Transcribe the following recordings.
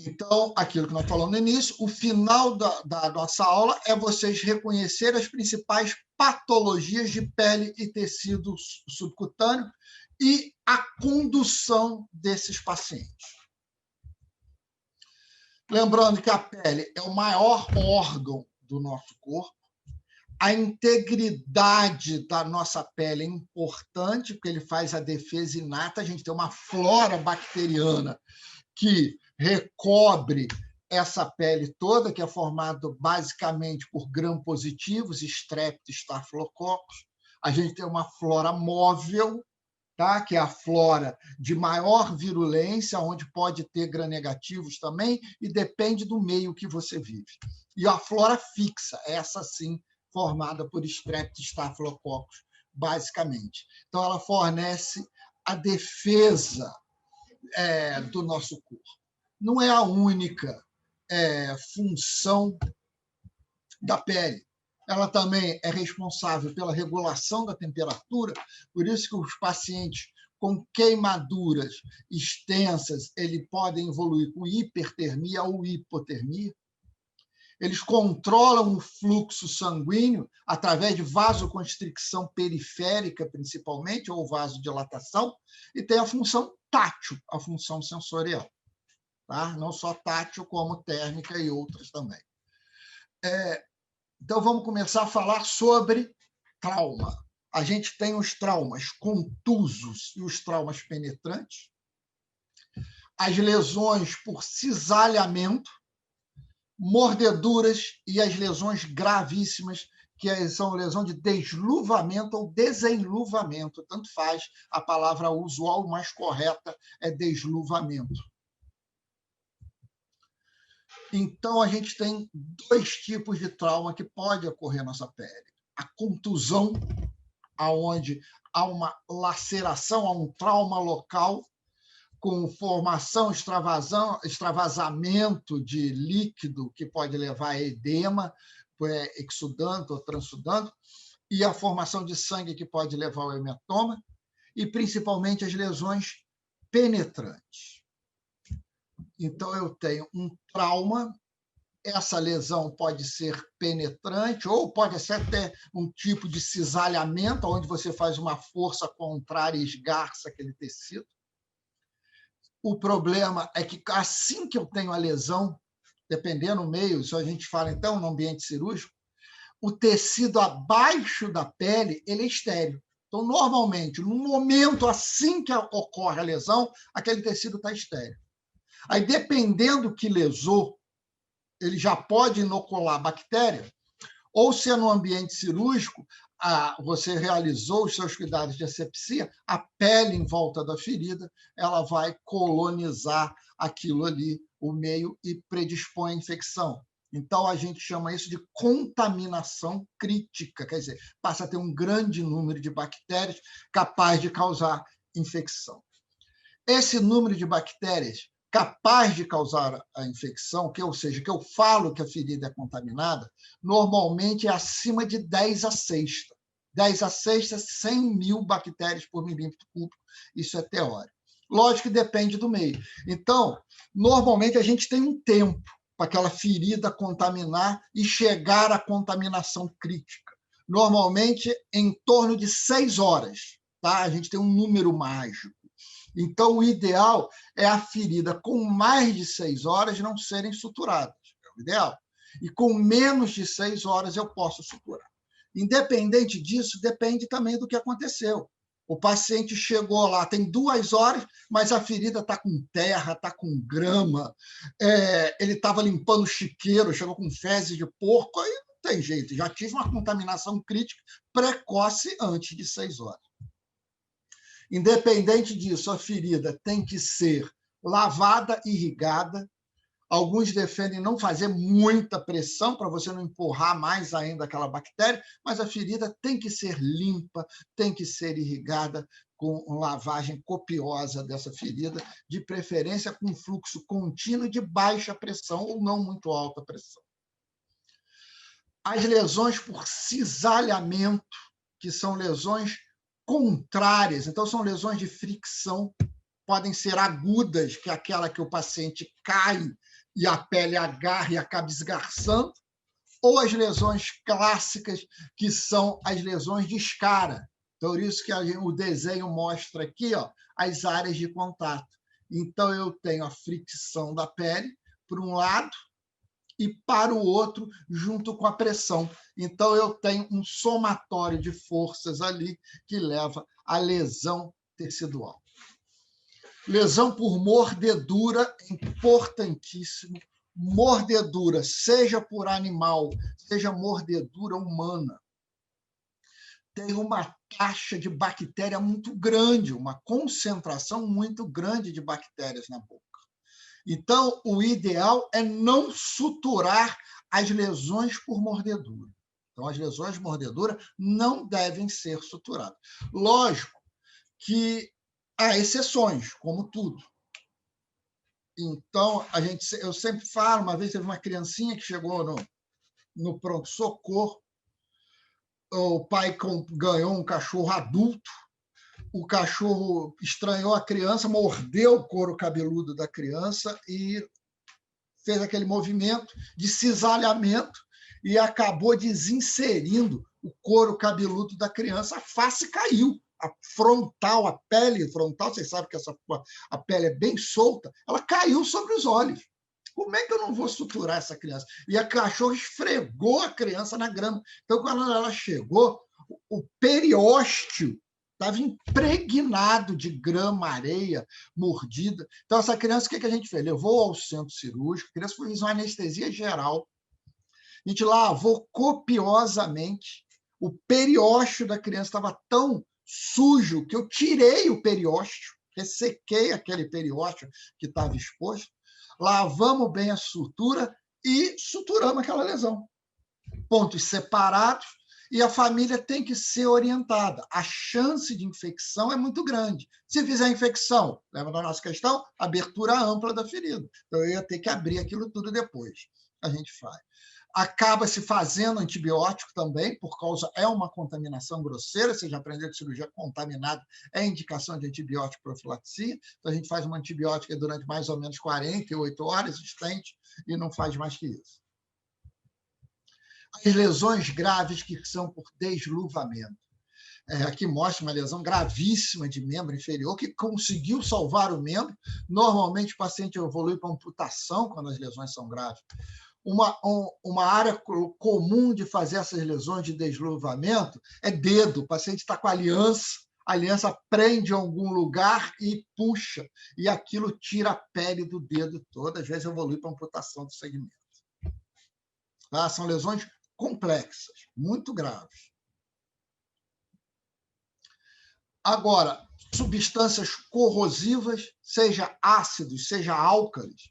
Então, aquilo que nós falamos no início, o final da nossa aula é vocês reconhecerem as principais patologias de pele e tecido subcutâneo e a condução desses pacientes. Lembrando que a pele é o maior órgão do nosso corpo, a integridade da nossa pele é importante, porque ele faz a defesa inata, a gente tem uma flora bacteriana que recobre essa pele toda, que é formada basicamente por gram-positivos, Streptococcus, Staphylococcus. A gente tem uma flora móvel, tá? Que é a flora de maior virulência, onde pode ter gram-negativos também, e depende do meio que você vive. E a flora fixa, essa sim, formada por Streptococcus, Staphylococcus, basicamente. Então, ela fornece a defesa do nosso corpo. Não é a única função da pele. Ela também é responsável pela regulação da temperatura, por isso que os pacientes com queimaduras extensas podem evoluir com hipertermia ou hipotermia. Eles controlam o fluxo sanguíneo através de vasoconstricção periférica, principalmente, ou vasodilatação, e tem a função tátil, a função sensorial. Tá? Não só tátil, como térmica e outras também. Então, vamos começar a falar sobre trauma. A gente tem os traumas contusos e os traumas penetrantes, as lesões por cisalhamento, mordeduras e as lesões gravíssimas, que são lesão de desluvamento ou desenluvamento, tanto faz, a palavra usual mais correta é desluvamento. Então, a gente tem dois tipos de trauma que pode ocorrer na nossa pele. A contusão, onde há uma laceração, há um trauma local, com formação, extravasamento de líquido, que pode levar a edema, exudando ou transudando, e a formação de sangue, que pode levar ao hematoma, e principalmente as lesões penetrantes. Então, eu tenho um trauma, essa lesão pode ser penetrante, ou pode ser até um tipo de cisalhamento, onde você faz uma força contrária e esgarça aquele tecido. O problema é que, assim que eu tenho a lesão, dependendo do meio, se a gente fala, então, no ambiente cirúrgico, o tecido abaixo da pele ele é estéril. Então, normalmente, no momento assim que ocorre a lesão, aquele tecido está estéril. Aí, dependendo que lesou, ele já pode inocular bactéria, ou se é no ambiente cirúrgico, você realizou os seus cuidados de asepsia, a pele em volta da ferida, ela vai colonizar aquilo ali, o meio, e predispõe à infecção. Então, a gente chama isso de contaminação crítica, quer dizer, passa a ter um grande número de bactérias capaz de causar infecção. Esse número de bactérias capaz de causar a infecção, ou seja, que eu falo que a ferida é contaminada, normalmente é acima de 10 a sexta. 10 a sexta, 100 mil bactérias por milímetro cúbico, isso é teórico. Lógico que depende do meio. Então, normalmente a gente tem um tempo para aquela ferida contaminar e chegar à contaminação crítica. Normalmente, em torno de 6 horas. Tá? A gente tem um número mágico. Então, o ideal é a ferida com mais de 6 horas não serem suturadas. É o ideal. E com menos de 6 horas eu posso suturar. Independente disso, depende também do que aconteceu. O paciente chegou lá, tem 2 horas, mas a ferida está com terra, está com grama, ele estava limpando o chiqueiro, chegou com fezes de porco, aí não tem jeito. Já tive uma contaminação crítica precoce antes de 6 horas. Independente disso, a ferida tem que ser lavada, irrigada. Alguns defendem não fazer muita pressão para você não empurrar mais ainda aquela bactéria, mas a ferida tem que ser limpa, tem que ser irrigada com lavagem copiosa dessa ferida, de preferência com fluxo contínuo de baixa pressão ou não muito alta pressão. As lesões por cisalhamento, que são lesões contrárias, então são lesões de fricção. podem ser agudas, que é aquela que o paciente cai e a pele agarra e acaba esgarçando, ou as lesões clássicas, que são as lesões de escara. Então, por isso que o desenho mostra aqui, ó, as áreas de contato. Então, eu tenho a fricção da pele, por um lado, e para o outro, junto com a pressão. Então, eu tenho um somatório de forças ali que leva à lesão tecidual. Lesão por mordedura, importantíssimo. Mordedura, seja por animal, seja mordedura humana, tem uma taxa de bactéria muito grande, uma concentração muito grande de bactérias na boca. Então, o ideal é não suturar as lesões por mordedura. Então, as lesões de mordedura não devem ser suturadas. Lógico que há exceções, como tudo. Então, eu sempre falo, uma vez teve uma criancinha que chegou no pronto-socorro, o pai ganhou um cachorro adulto, o cachorro estranhou a criança, mordeu o couro cabeludo da criança e fez aquele movimento de cisalhamento e acabou desinserindo o couro cabeludo da criança. A face caiu, a frontal, a pele frontal, vocês sabem que a pele é bem solta, ela caiu sobre os olhos. Como é que eu não vou suturar essa criança? E a cachorra esfregou a criança na grama. Então, quando ela chegou, o periósteo estava impregnado de grama, areia, mordida. Então, essa criança, o que a gente fez? Levou ao centro cirúrgico, a criança fez uma anestesia geral. A gente lavou copiosamente. O periósteo da criança estava tão sujo que eu tirei o periósteo, ressequei aquele periósteo que estava exposto, lavamos bem a sutura e suturamos aquela lesão. Pontos separados, e a família tem que ser orientada. A chance de infecção é muito grande. Se fizer infecção, lembra da nossa questão? Abertura ampla da ferida. Então, eu ia ter que abrir aquilo tudo depois. A gente faz. Acaba se fazendo antibiótico também, por causa é uma contaminação grosseira. Você já aprendeu que cirurgia contaminada é indicação de antibiótico profilaxia. Então, a gente faz uma antibiótica durante mais ou menos 48 horas, estente, e não faz mais que isso. As lesões graves que são por desluvamento. Aqui mostra uma lesão gravíssima de membro inferior que conseguiu salvar o membro. Normalmente, o paciente evolui para amputação quando as lesões são graves. Uma área comum de fazer essas lesões de desluvamento é dedo. O paciente está com a aliança prende em algum lugar e puxa, e aquilo tira a pele do dedo toda, às vezes evolui para amputação do segmento. Tá? São lesões complexas, muito graves. Agora, substâncias corrosivas, seja ácidos, seja álcalis,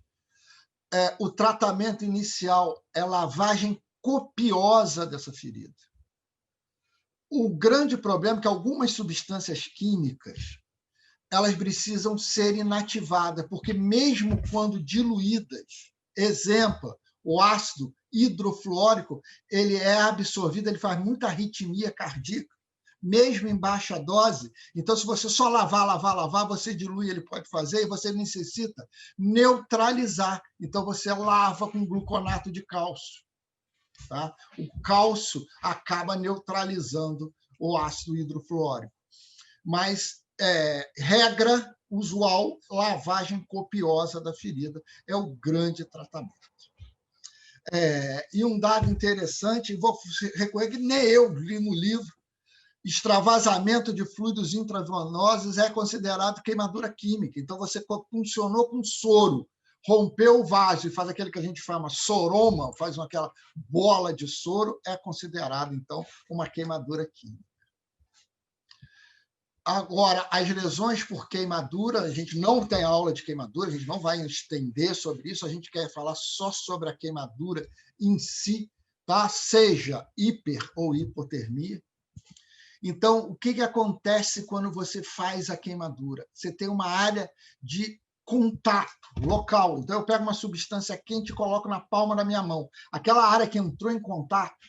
o tratamento inicial é lavagem copiosa dessa ferida. O grande problema é que algumas substâncias químicas elas precisam ser inativadas, porque mesmo quando diluídas, exemplo, o ácido hidrofluórico, ele é absorvido, ele faz muita arritmia cardíaca, mesmo em baixa dose. Então, se você só lavar, você dilui, ele pode fazer, e você necessita neutralizar. Então, você lava com gluconato de cálcio. Tá? O cálcio acaba neutralizando o ácido hidrofluórico. Mas, regra usual, lavagem copiosa da ferida é o grande tratamento. E um dado interessante, vou recorrer que nem eu li no livro, extravasamento de fluidos intravenosos é considerado queimadura química. Então, você funcionou com soro, rompeu o vaso e faz aquele que a gente chama soroma, faz aquela bola de soro, é considerado, então, uma queimadura química. Agora, as lesões por queimadura, a gente não tem aula de queimadura, a gente não vai estender sobre isso, a gente quer falar só sobre a queimadura em si, tá? Seja hiper ou hipotermia. Então, o que acontece quando você faz a queimadura? Você tem uma área de contato local. Então, eu pego uma substância quente e coloco na palma da minha mão. Aquela área que entrou em contato,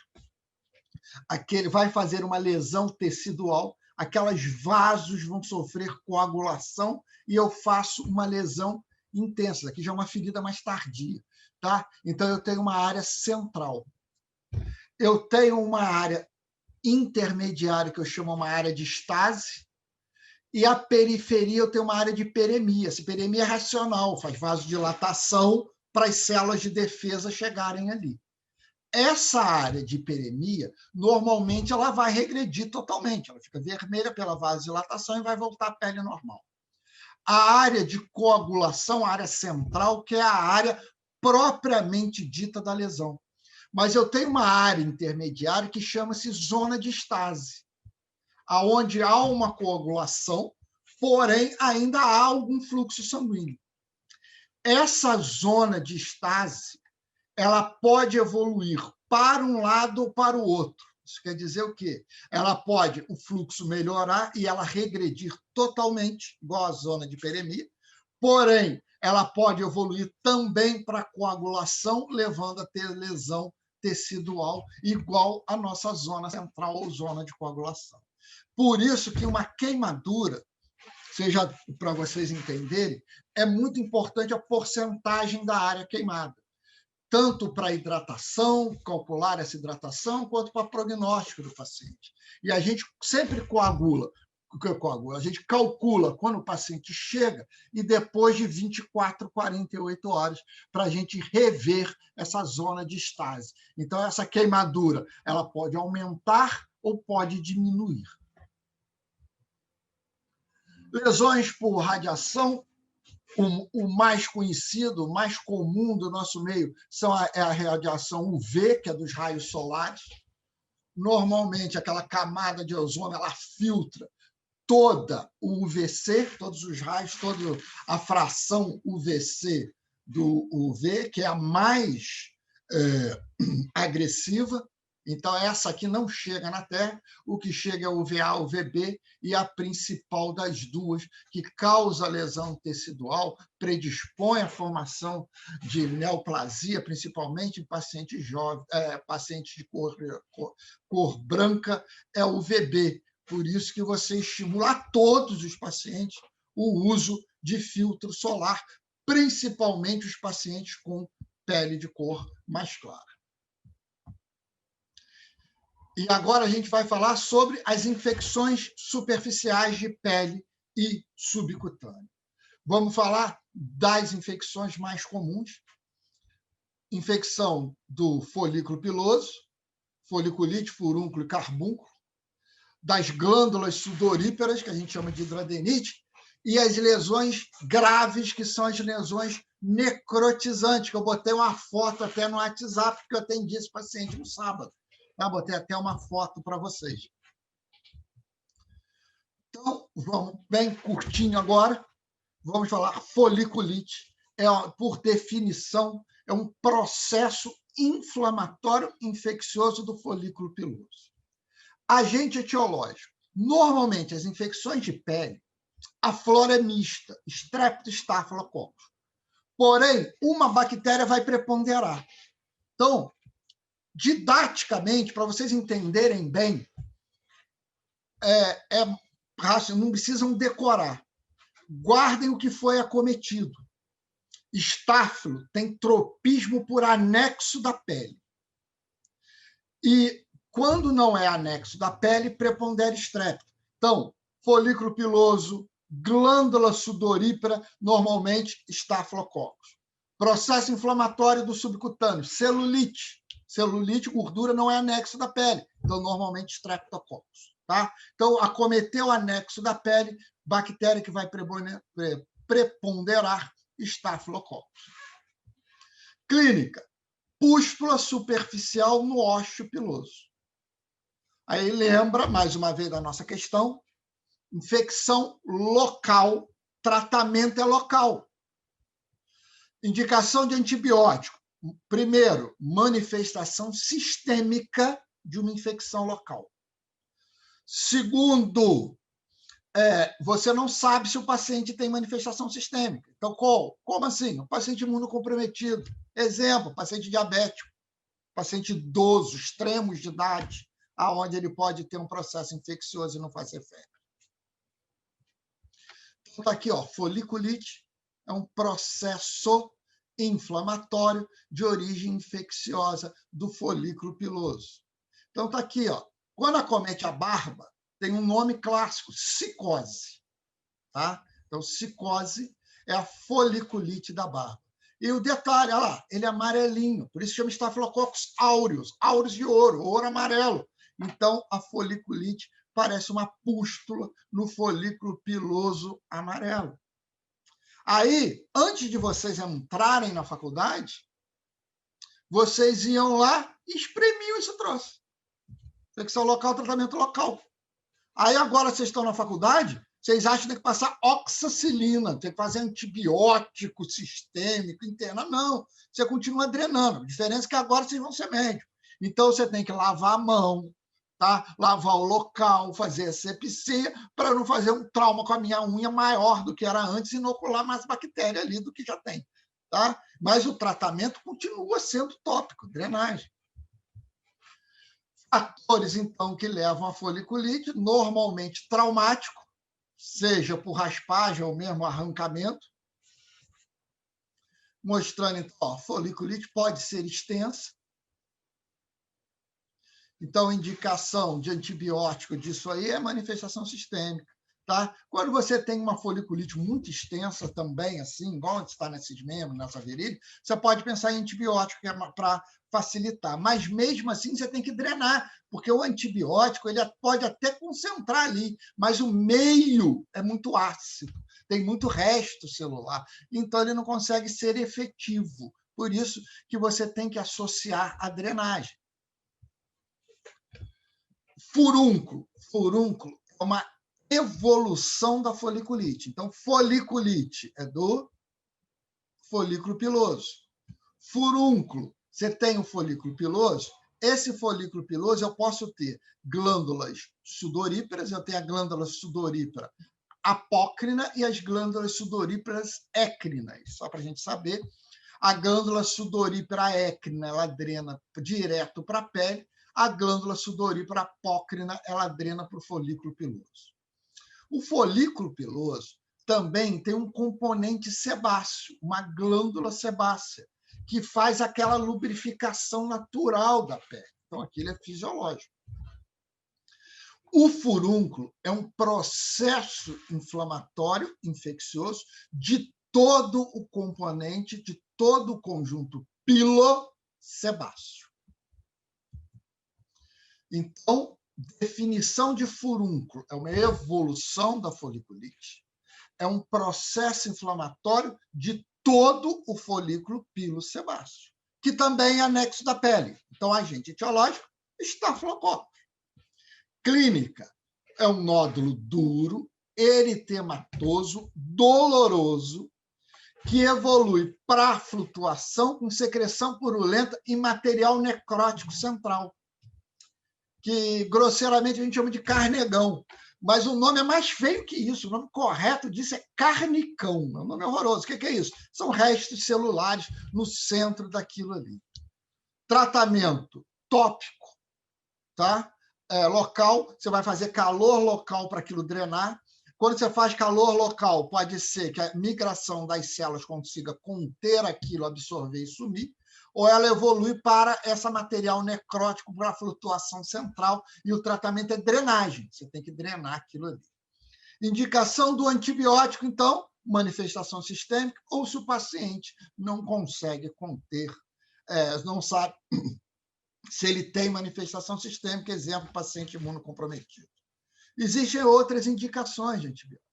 vai fazer uma lesão tecidual, aquelas vasos vão sofrer coagulação e eu faço uma lesão intensa. Aqui já é uma ferida mais tardia, tá? Então, eu tenho uma área central. Eu tenho uma área intermediária, que eu chamo uma área de estase, e a periferia eu tenho uma área de peremia. Essa peremia é racional, faz vasodilatação para as células de defesa chegarem ali. Essa área de peremia, normalmente, ela vai regredir totalmente. Ela fica vermelha pela vasodilatação e vai voltar à pele normal. A área de coagulação, a área central, que é a área propriamente dita da lesão. Mas eu tenho uma área intermediária que chama-se zona de estase, aonde há uma coagulação, porém ainda há algum fluxo sanguíneo. Essa zona de estase, ela pode evoluir para um lado ou para o outro. Isso quer dizer o quê? Ela pode o fluxo melhorar e ela regredir totalmente, igual a zona de peremia, porém, ela pode evoluir também para coagulação, levando a ter lesão tecidual, igual a nossa zona central ou zona de coagulação. Por isso que uma queimadura, seja para vocês entenderem, é muito importante a porcentagem da área queimada, tanto para hidratação, calcular essa hidratação, quanto para prognóstico do paciente. E a gente sempre coagula. A gente calcula quando o paciente chega e depois de 24, 48 horas para a gente rever essa zona de estase. Então, essa queimadura ela pode aumentar ou pode diminuir. Lesões por radiação, o mais conhecido, o mais comum do nosso meio é a radiação UV, que é dos raios solares. Normalmente, aquela camada de ozônio ela filtra toda o UVC, todos os raios, toda a fração UVC do UV, que é a mais agressiva. Então, essa aqui não chega na Terra, o que chega é o UVA, o UVB, e a principal das duas, que causa lesão tecidual, predispõe à formação de neoplasia, principalmente em pacientes jovens, pacientes de cor branca, é o UVB. Por isso que você estimula a todos os pacientes o uso de filtro solar, principalmente os pacientes com pele de cor mais clara. E agora a gente vai falar sobre as infecções superficiais de pele e subcutânea. Vamos falar das infecções mais comuns. Infecção do folículo piloso, foliculite, furúnculo e carbúnculo, das glândulas sudoríparas, que a gente chama de hidroadenite, e as lesões graves, que são as lesões necrotizantes, que eu botei uma foto até no WhatsApp, que eu atendi esse paciente no sábado. Eu botei até uma foto para vocês. Então, vamos bem curtinho agora. Vamos falar foliculite. Por definição, é um processo inflamatório infeccioso do folículo piloso. Agente etiológico. Normalmente, as infecções de pele, a flora é mista, Streptococcus. Porém, uma bactéria vai preponderar. Então, didaticamente, para vocês entenderem bem, não precisam decorar. Guardem o que foi acometido. Estáfilo tem tropismo por anexo da pele. E, quando não é anexo da pele, prepondera estrépito. Então, folículo piloso, glândula sudorípara, normalmente Staphylococcus. Processo inflamatório do subcutâneo, celulite. Celulite, gordura, não é anexo da pele. Então, normalmente, Streptococcus. Tá? Então, acometeu o anexo da pele, bactéria que vai preponderar, Staphylococcus. Clínica. Pústula superficial no ósseo piloso. Aí lembra, mais uma vez, da nossa questão, infecção local, tratamento é local. Indicação de antibiótico. Primeiro, manifestação sistêmica de uma infecção local. Segundo, você não sabe se o paciente tem manifestação sistêmica. Então, como assim? O paciente imunocomprometido. Exemplo, paciente diabético, paciente idoso, extremos de idade, aonde ele pode ter um processo infeccioso e não fazer febre. Então, está aqui, ó, foliculite é um processo inflamatório de origem infecciosa do folículo piloso. Então, está aqui, ó, quando acomete a barba, tem um nome clássico, cicose. Tá? Então, cicose é a foliculite da barba. E o detalhe, olha lá, ele é amarelinho, por isso chama Staphylococcus aureus, aureus de ouro, ouro amarelo. Então, a foliculite parece uma pústula no folículo piloso amarelo. Aí, antes de vocês entrarem na faculdade, vocês iam lá e espremiam esse troço. Infecção local, tratamento local. Aí, agora vocês estão na faculdade, vocês acham que tem que passar oxacilina, tem que fazer antibiótico sistêmico, interna. Não, você continua drenando. A diferença é que agora vocês vão ser médicos. Então, você tem que lavar a mão, tá? Lavar o local, fazer asepsia, para não fazer um trauma com a minha unha maior do que era antes e inocular mais bactéria ali do que já tem. Tá? Mas o tratamento continua sendo tópico, drenagem. Fatores, então, que levam à foliculite, normalmente traumático, seja por raspagem ou mesmo arrancamento, mostrando, então, a foliculite pode ser extensa. Então, indicação de antibiótico disso aí é manifestação sistêmica. Tá? Quando você tem uma foliculite muito extensa também, assim, igual está nesses membros, nessa virilha, você pode pensar em antibiótico para facilitar. Mas, mesmo assim, você tem que drenar, porque o antibiótico ele pode até concentrar ali, mas o meio é muito ácido, tem muito resto celular, então ele não consegue ser efetivo. Por isso que você tem que associar a drenagem. Furúnculo. Furúnculo é uma evolução da foliculite. Então, foliculite é do folículo piloso. Furúnculo, você tem o folículo piloso. Esse folículo piloso eu posso ter glândulas sudoríparas, eu tenho a glândula sudorípara apócrina e as glândulas sudoríparas écrinas. Só para a gente saber, a glândula sudorípara écrina ela drena direto para a pele, a glândula sudorípara apócrina ela drena para o folículo piloso. O folículo piloso também tem um componente sebáceo, uma glândula sebácea, que faz aquela lubrificação natural da pele. Então, aquilo é fisiológico. O furúnculo é um processo inflamatório infeccioso de todo o componente, de todo o conjunto pilosebáceo. Então, definição de furúnculo é uma evolução da foliculite, é um processo inflamatório de todo o folículo pilosebáceo, que também é anexo da pele. Então, agente etiológico, Staphylococcus. Clínica, é um nódulo duro, eritematoso, doloroso, que evolui para flutuação com secreção purulenta e material necrótico central, que grosseiramente a gente chama de carnegão. Mas o nome é mais feio que isso. O nome correto disso é carnicão. É um nome horroroso. O que é isso? São restos celulares no centro daquilo ali. Tratamento tópico, tá? Local, você vai fazer calor local para aquilo drenar. Quando você faz calor local, pode ser que a migração das células consiga conter aquilo, absorver e sumir, ou ela evolui para esse material necrótico para a flutuação central, e o tratamento é drenagem. Você tem que drenar aquilo ali. Indicação do antibiótico, então, manifestação sistêmica, ou se o paciente não consegue conter, não sabe se ele tem manifestação sistêmica, exemplo, paciente imunocomprometido. Existem outras indicações de antibiótico.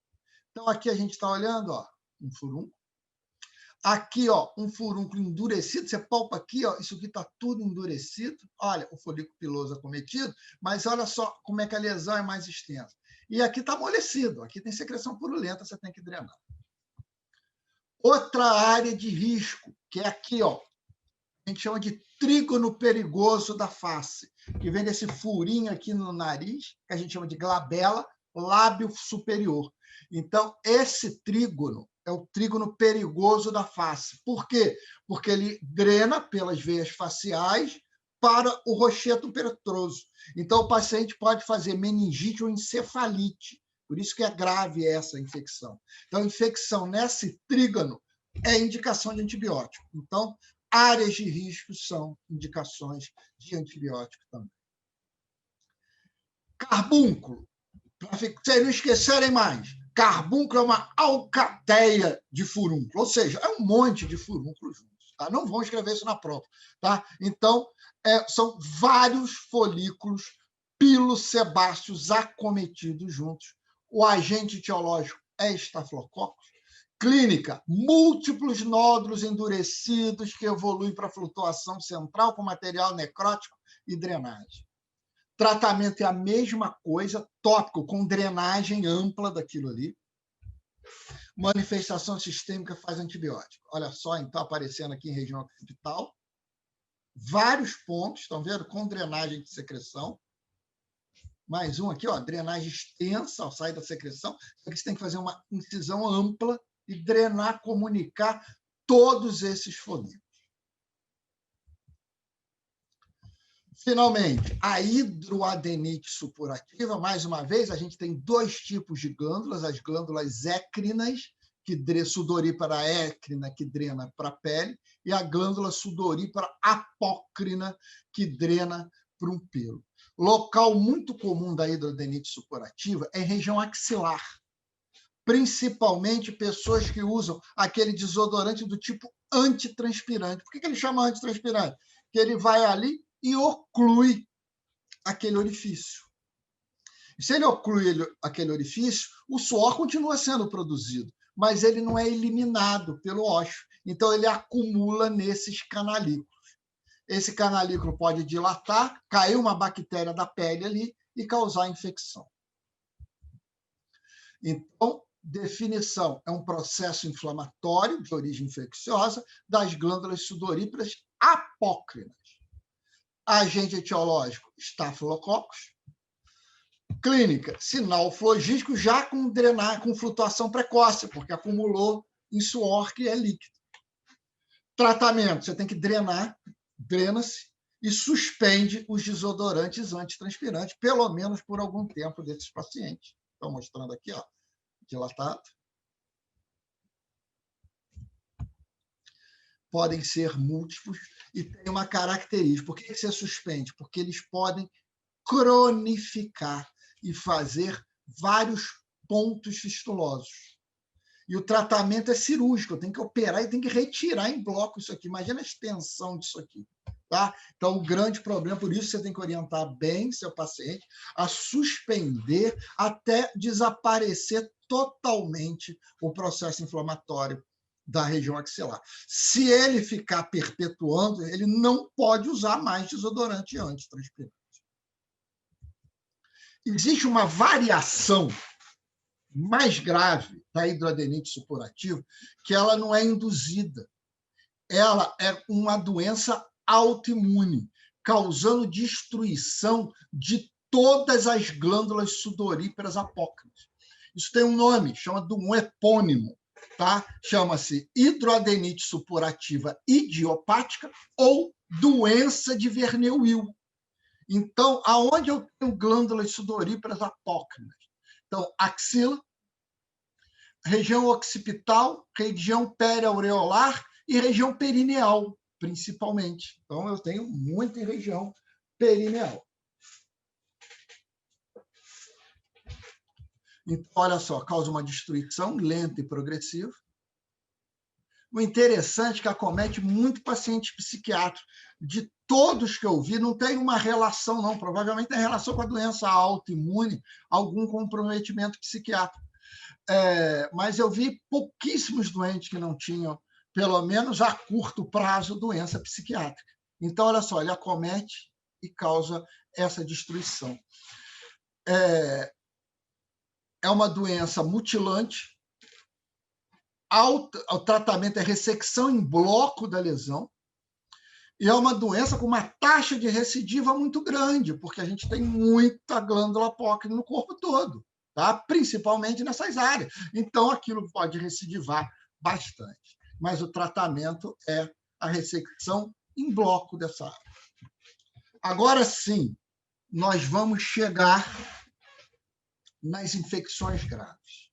Então, aqui a gente está olhando, ó, um furúnculo. Aqui, ó, um furúnculo endurecido. Você palpa aqui, ó, isso aqui está tudo endurecido. Olha, o folículo piloso acometido, mas olha só como é que a lesão é mais extensa. E aqui está amolecido. Aqui tem secreção purulenta, você tem que drenar. Outra área de risco, que é aqui, ó, a gente chama de trígono perigoso da face, que vem desse furinho aqui no nariz, que a gente chama de glabela, lábio superior. Então, esse trígono é o trígono perigoso da face. Por quê? Porque ele drena pelas veias faciais para o rochedo petroso. Então, o paciente pode fazer meningite ou encefalite. Por isso que é grave essa infecção. Então, infecção nesse trígono é indicação de antibiótico. Então, áreas de risco são indicações de antibiótico também. Carbúnculo. Para vocês não esquecerem mais, carbúnculo é uma alcateia de furúnculo, ou seja, é um monte de furúnculos juntos. Tá? Não vão escrever isso na prova. Tá? Então, são vários folículos pilosebáceos acometidos juntos. O agente etiológico é estafilococcus. Clínica, múltiplos nódulos endurecidos que evoluem para flutuação central com material necrótico e drenagem. Tratamento é a mesma coisa, tópico, com drenagem ampla daquilo ali. Manifestação sistêmica faz antibiótico. Olha só, então, aparecendo aqui em região occipital. Vários pontos, estão vendo? Com drenagem de secreção. Mais um aqui, ó, drenagem extensa ao sair da secreção. Aqui você tem que fazer uma incisão ampla e drenar, comunicar todos esses folículos. Finalmente, a hidroadenite supurativa. Mais uma vez, a gente tem dois tipos de glândulas, as glândulas écrinas, que sudorípara écrina, que drena para a pele, e a glândula sudorípara apócrina, que drena para um pelo. Local muito comum da hidroadenite supurativa é região axilar, principalmente pessoas que usam aquele desodorante do tipo antitranspirante. Por que ele chama antitranspirante? Porque ele vai ali e oclui aquele orifício. Se ele oclui aquele orifício, o suor continua sendo produzido, mas ele não é eliminado pelo ósseo. Então, ele acumula nesses canalículos. Esse canalículo pode dilatar, cair uma bactéria da pele ali e causar infecção. Então, definição, é um processo inflamatório de origem infecciosa das glândulas sudoríparas apócrinas. Agente etiológico, estafilococcus. Clínica, sinal flogístico já com flutuação precoce, porque acumulou em suor, que é líquido. Tratamento, você tem que drenar, drena-se e suspende os desodorantes antitranspirantes, pelo menos por algum tempo desses pacientes. Estou mostrando aqui, ó, dilatado. Podem ser múltiplos e tem uma característica. Por que você suspende? Porque eles podem cronificar e fazer vários pontos fistulosos. E o tratamento é cirúrgico, eu tenho que operar e tenho que retirar em bloco isso aqui. Imagina a extensão disso aqui. Tá? Então, o grande problema, por isso você tem que orientar bem seu paciente a suspender até desaparecer totalmente o processo inflamatório da região axilar. Se ele ficar perpetuando, ele não pode usar mais desodorante antitranspirante. Existe uma variação mais grave da hidroadenite supurativa, que ela não é induzida. Ela é uma doença autoimune, causando destruição de todas as glândulas sudoríparas apócrinas. Isso tem um nome, chama de um epônimo, tá? Chama-se hidroadenite supurativa idiopática ou doença de Verneuil. Então, aonde eu tenho glândulas sudoríparas apócrinas? Então, axila, região occipital, região periaureolar e região perineal, principalmente. Então, eu tenho muito em região perineal. Então, olha só, causa uma destruição lenta e progressiva. O interessante é que acomete muito paciente psiquiátrico. De todos que eu vi, não tem uma relação, não. Provavelmente tem relação com a doença autoimune, algum comprometimento psiquiátrico. Mas eu vi pouquíssimos doentes que não tinham, pelo menos a curto prazo, doença psiquiátrica. Então, olha só, ele acomete e causa essa destruição. É uma doença mutilante. O tratamento é ressecção em bloco da lesão. E é uma doença com uma taxa de recidiva muito grande, porque a gente tem muita glândula apócrina no corpo todo, tá? Principalmente nessas áreas. Então, aquilo pode recidivar bastante. Mas o tratamento é a ressecção em bloco dessa área. Agora sim, nós vamos chegar nas infecções graves.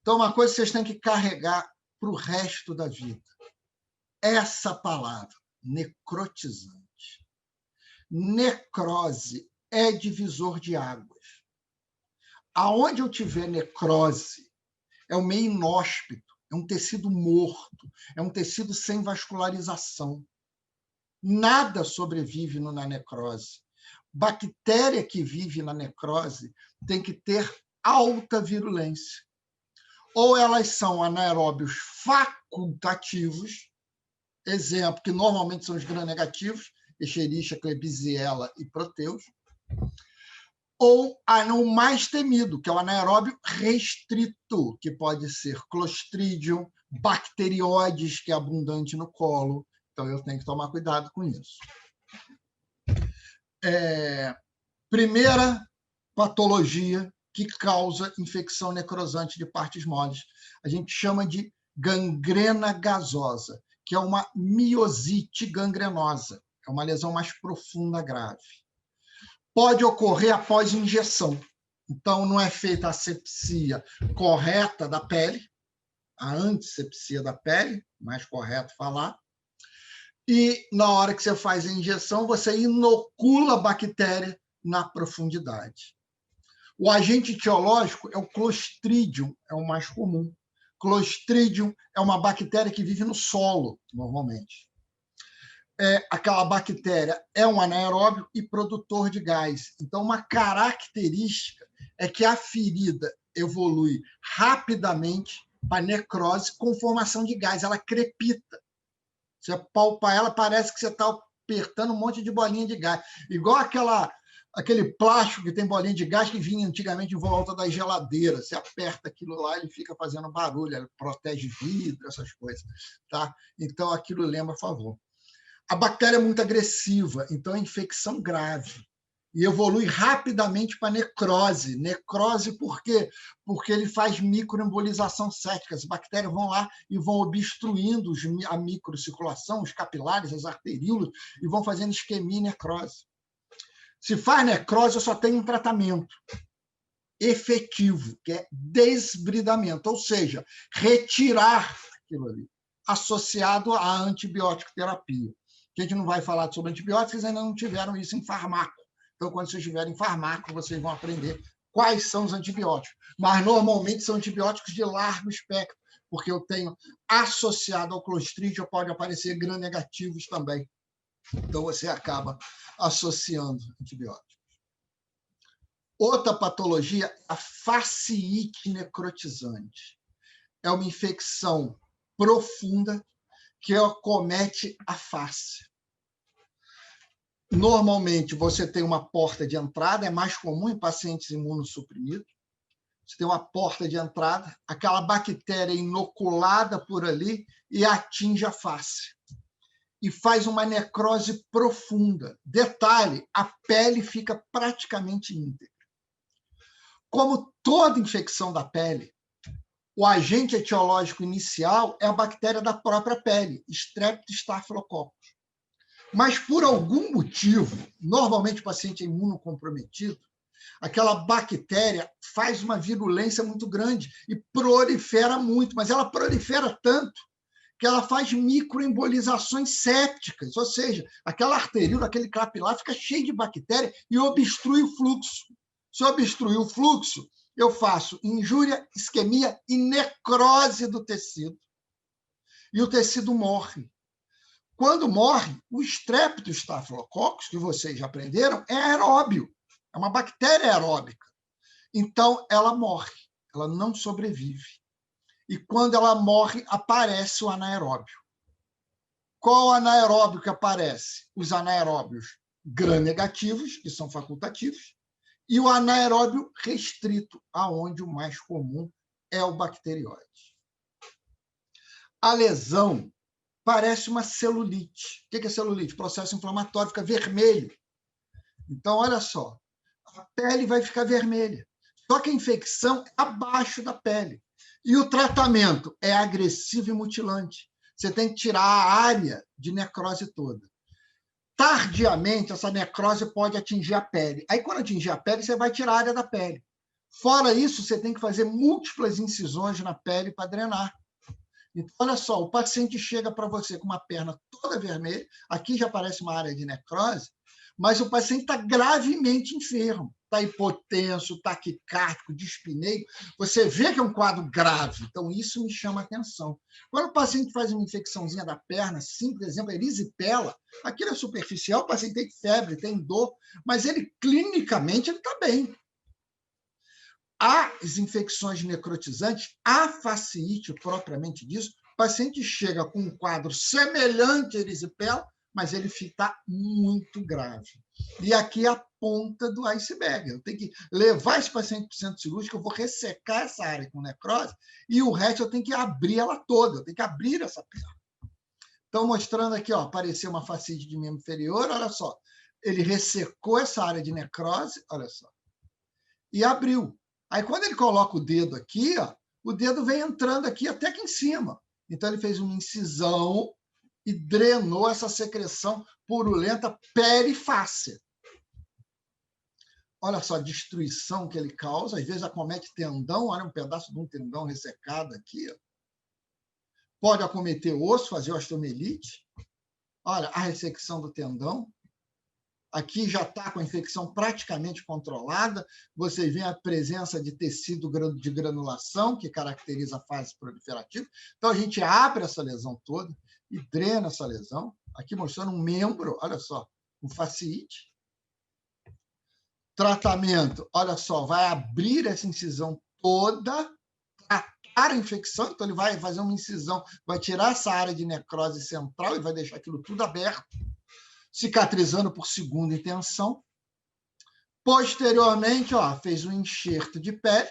Então, uma coisa que vocês têm que carregar para o resto da vida. Essa palavra, necrotizante. Necrose é divisor de águas. Aonde eu tiver necrose, é um meio inóspito, é um tecido morto, é um tecido sem vascularização. Nada sobrevive na necrose. Bactéria que vive na necrose tem que ter alta virulência. Ou elas são anaeróbios facultativos, exemplo, que normalmente são os gram-negativos, Escherichia, Klebsiella e Proteus, ou o mais temido, que é o anaeróbio restrito, que pode ser Clostridium, Bacteroides, que é abundante no colo. Então, eu tenho que tomar cuidado com isso. Primeira patologia que causa infecção necrosante de partes moles. A gente chama de gangrena gasosa, que é uma miosite gangrenosa. É uma lesão mais profunda, grave. Pode ocorrer após injeção. Então, não é feita a asepsia correta da pele, a antissepsia da pele, mais correto falar. E, na hora que você faz a injeção, você inocula a bactéria na profundidade. O agente etiológico é o Clostridium, é o mais comum. Clostridium é uma bactéria que vive no solo, normalmente. Aquela bactéria é um anaeróbio e produtor de gás. Então, uma característica é que a ferida evolui rapidamente para necrose com formação de gás. Ela crepita. Você palpa ela, parece que você está apertando um monte de bolinha de gás. Igual aquele plástico que tem bolinha de gás que vinha antigamente em volta da geladeira. Você aperta aquilo lá, ele fica fazendo barulho, ele protege vidro, essas coisas. Tá? Então, aquilo lembra a favor. A bactéria é muito agressiva, então é infecção grave. E evolui rapidamente para necrose. Necrose por quê? Porque ele faz microembolização séptica. As bactérias vão lá e vão obstruindo a microcirculação, os capilares, as arteríolas, e vão fazendo isquemia e necrose. Se faz necrose, eu só tenho um tratamento efetivo, que é desbridamento, ou seja, retirar aquilo ali, associado à antibiótico terapia. A gente não vai falar sobre antibióticos, ainda não tiveram isso em farmaco. Então, quando vocês estiverem em farmaco, vocês vão aprender quais são os antibióticos. Mas, normalmente, são antibióticos de largo espectro, porque eu tenho associado ao Clostridium, pode aparecer gram-negativos também. Então, você acaba associando antibióticos. Outra patologia, a fasciite necrotizante. É uma infecção profunda que acomete a face. Normalmente, você tem uma porta de entrada, é mais comum em pacientes imunossuprimidos. Você tem uma porta de entrada, aquela bactéria inoculada por ali e atinge a face. E faz uma necrose profunda. Detalhe, a pele fica praticamente íntegra. Como toda infecção da pele, o agente etiológico inicial é a bactéria da própria pele, Streptococcus. Mas, por algum motivo, normalmente o paciente é imunocomprometido, aquela bactéria faz uma virulência muito grande e prolifera muito, mas ela prolifera tanto que ela faz microembolizações sépticas, ou seja, aquela arteríola, aquele capilar fica cheio de bactéria e obstrui o fluxo. Se eu obstruir o fluxo, eu faço injúria, isquemia e necrose do tecido. E o tecido morre. Quando morre, o Streptococcus, que vocês já aprenderam, é aeróbio. É uma bactéria aeróbica. Então, ela morre. Ela não sobrevive. E quando ela morre, aparece o anaeróbio. Qual anaeróbio que aparece? Os anaeróbios gram-negativos, que são facultativos, e o anaeróbio restrito, aonde o mais comum é o bacterióide. A lesão parece uma celulite. O que é celulite? Processo inflamatório, fica vermelho. Então, olha só, a pele vai ficar vermelha. Só que a infecção é abaixo da pele. E o tratamento é agressivo e mutilante. Você tem que tirar a área de necrose toda. tardiamente, essa necrose pode atingir a pele. Aí, quando atingir a pele, você vai tirar a área da pele. Fora isso, você tem que fazer múltiplas incisões na pele para drenar. Então, olha só, o paciente chega para você com uma perna toda vermelha, aqui já parece uma área de necrose, mas o paciente está gravemente enfermo, está hipotenso, taquicárdico, dispneio. Você vê que é um quadro grave, então isso me chama a atenção. Quando o paciente faz uma infecçãozinha da perna, assim, por exemplo, erisipela, aquilo é superficial, o paciente tem febre, tem dor, mas ele, clinicamente, ele está bem. As infecções necrotizantes, a fasciite propriamente disso, o paciente chega com um quadro semelhante à erisipela, mas ele fica muito grave. E aqui é a ponta do iceberg. Eu tenho que levar esse paciente para o centro cirúrgico, eu vou ressecar essa área com necrose e o resto eu tenho que abrir ela toda, eu tenho que abrir essa perna. Então, mostrando aqui, ó, apareceu uma fasciite de membro inferior, olha só. Ele ressecou essa área de necrose, olha só, e abriu. Aí, quando ele coloca o dedo aqui, ó, o dedo vem entrando aqui até aqui em cima. Então, ele fez uma incisão e drenou essa secreção purulenta perifácea. Olha só a destruição que ele causa. Às vezes, acomete tendão, olha um pedaço de um tendão ressecado aqui. Ó. Pode acometer osso, fazer osteomielite. Olha a ressecção do tendão. Aqui já está com a infecção praticamente controlada. Você vê a presença de tecido de granulação, que caracteriza a fase proliferativa. Então, a gente abre essa lesão toda e drena essa lesão. Aqui mostrando um membro, olha só, um fasciite. Tratamento, olha só, vai abrir essa incisão toda, tratar a infecção, então ele vai fazer uma incisão, vai tirar essa área de necrose central e vai deixar aquilo tudo aberto, cicatrizando por segunda intenção. Posteriormente, ó, fez um enxerto de pele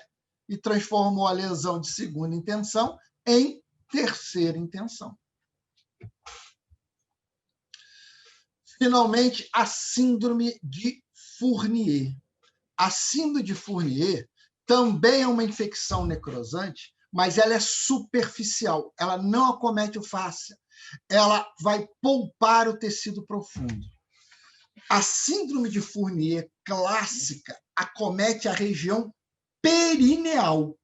e transformou a lesão de segunda intenção em terceira intenção. Finalmente, a síndrome de Fournier. A síndrome de Fournier também é uma infecção necrosante, mas ela é superficial, ela não acomete o fáscia, ela vai poupar o tecido profundo. A síndrome de Fournier clássica acomete a região perineal.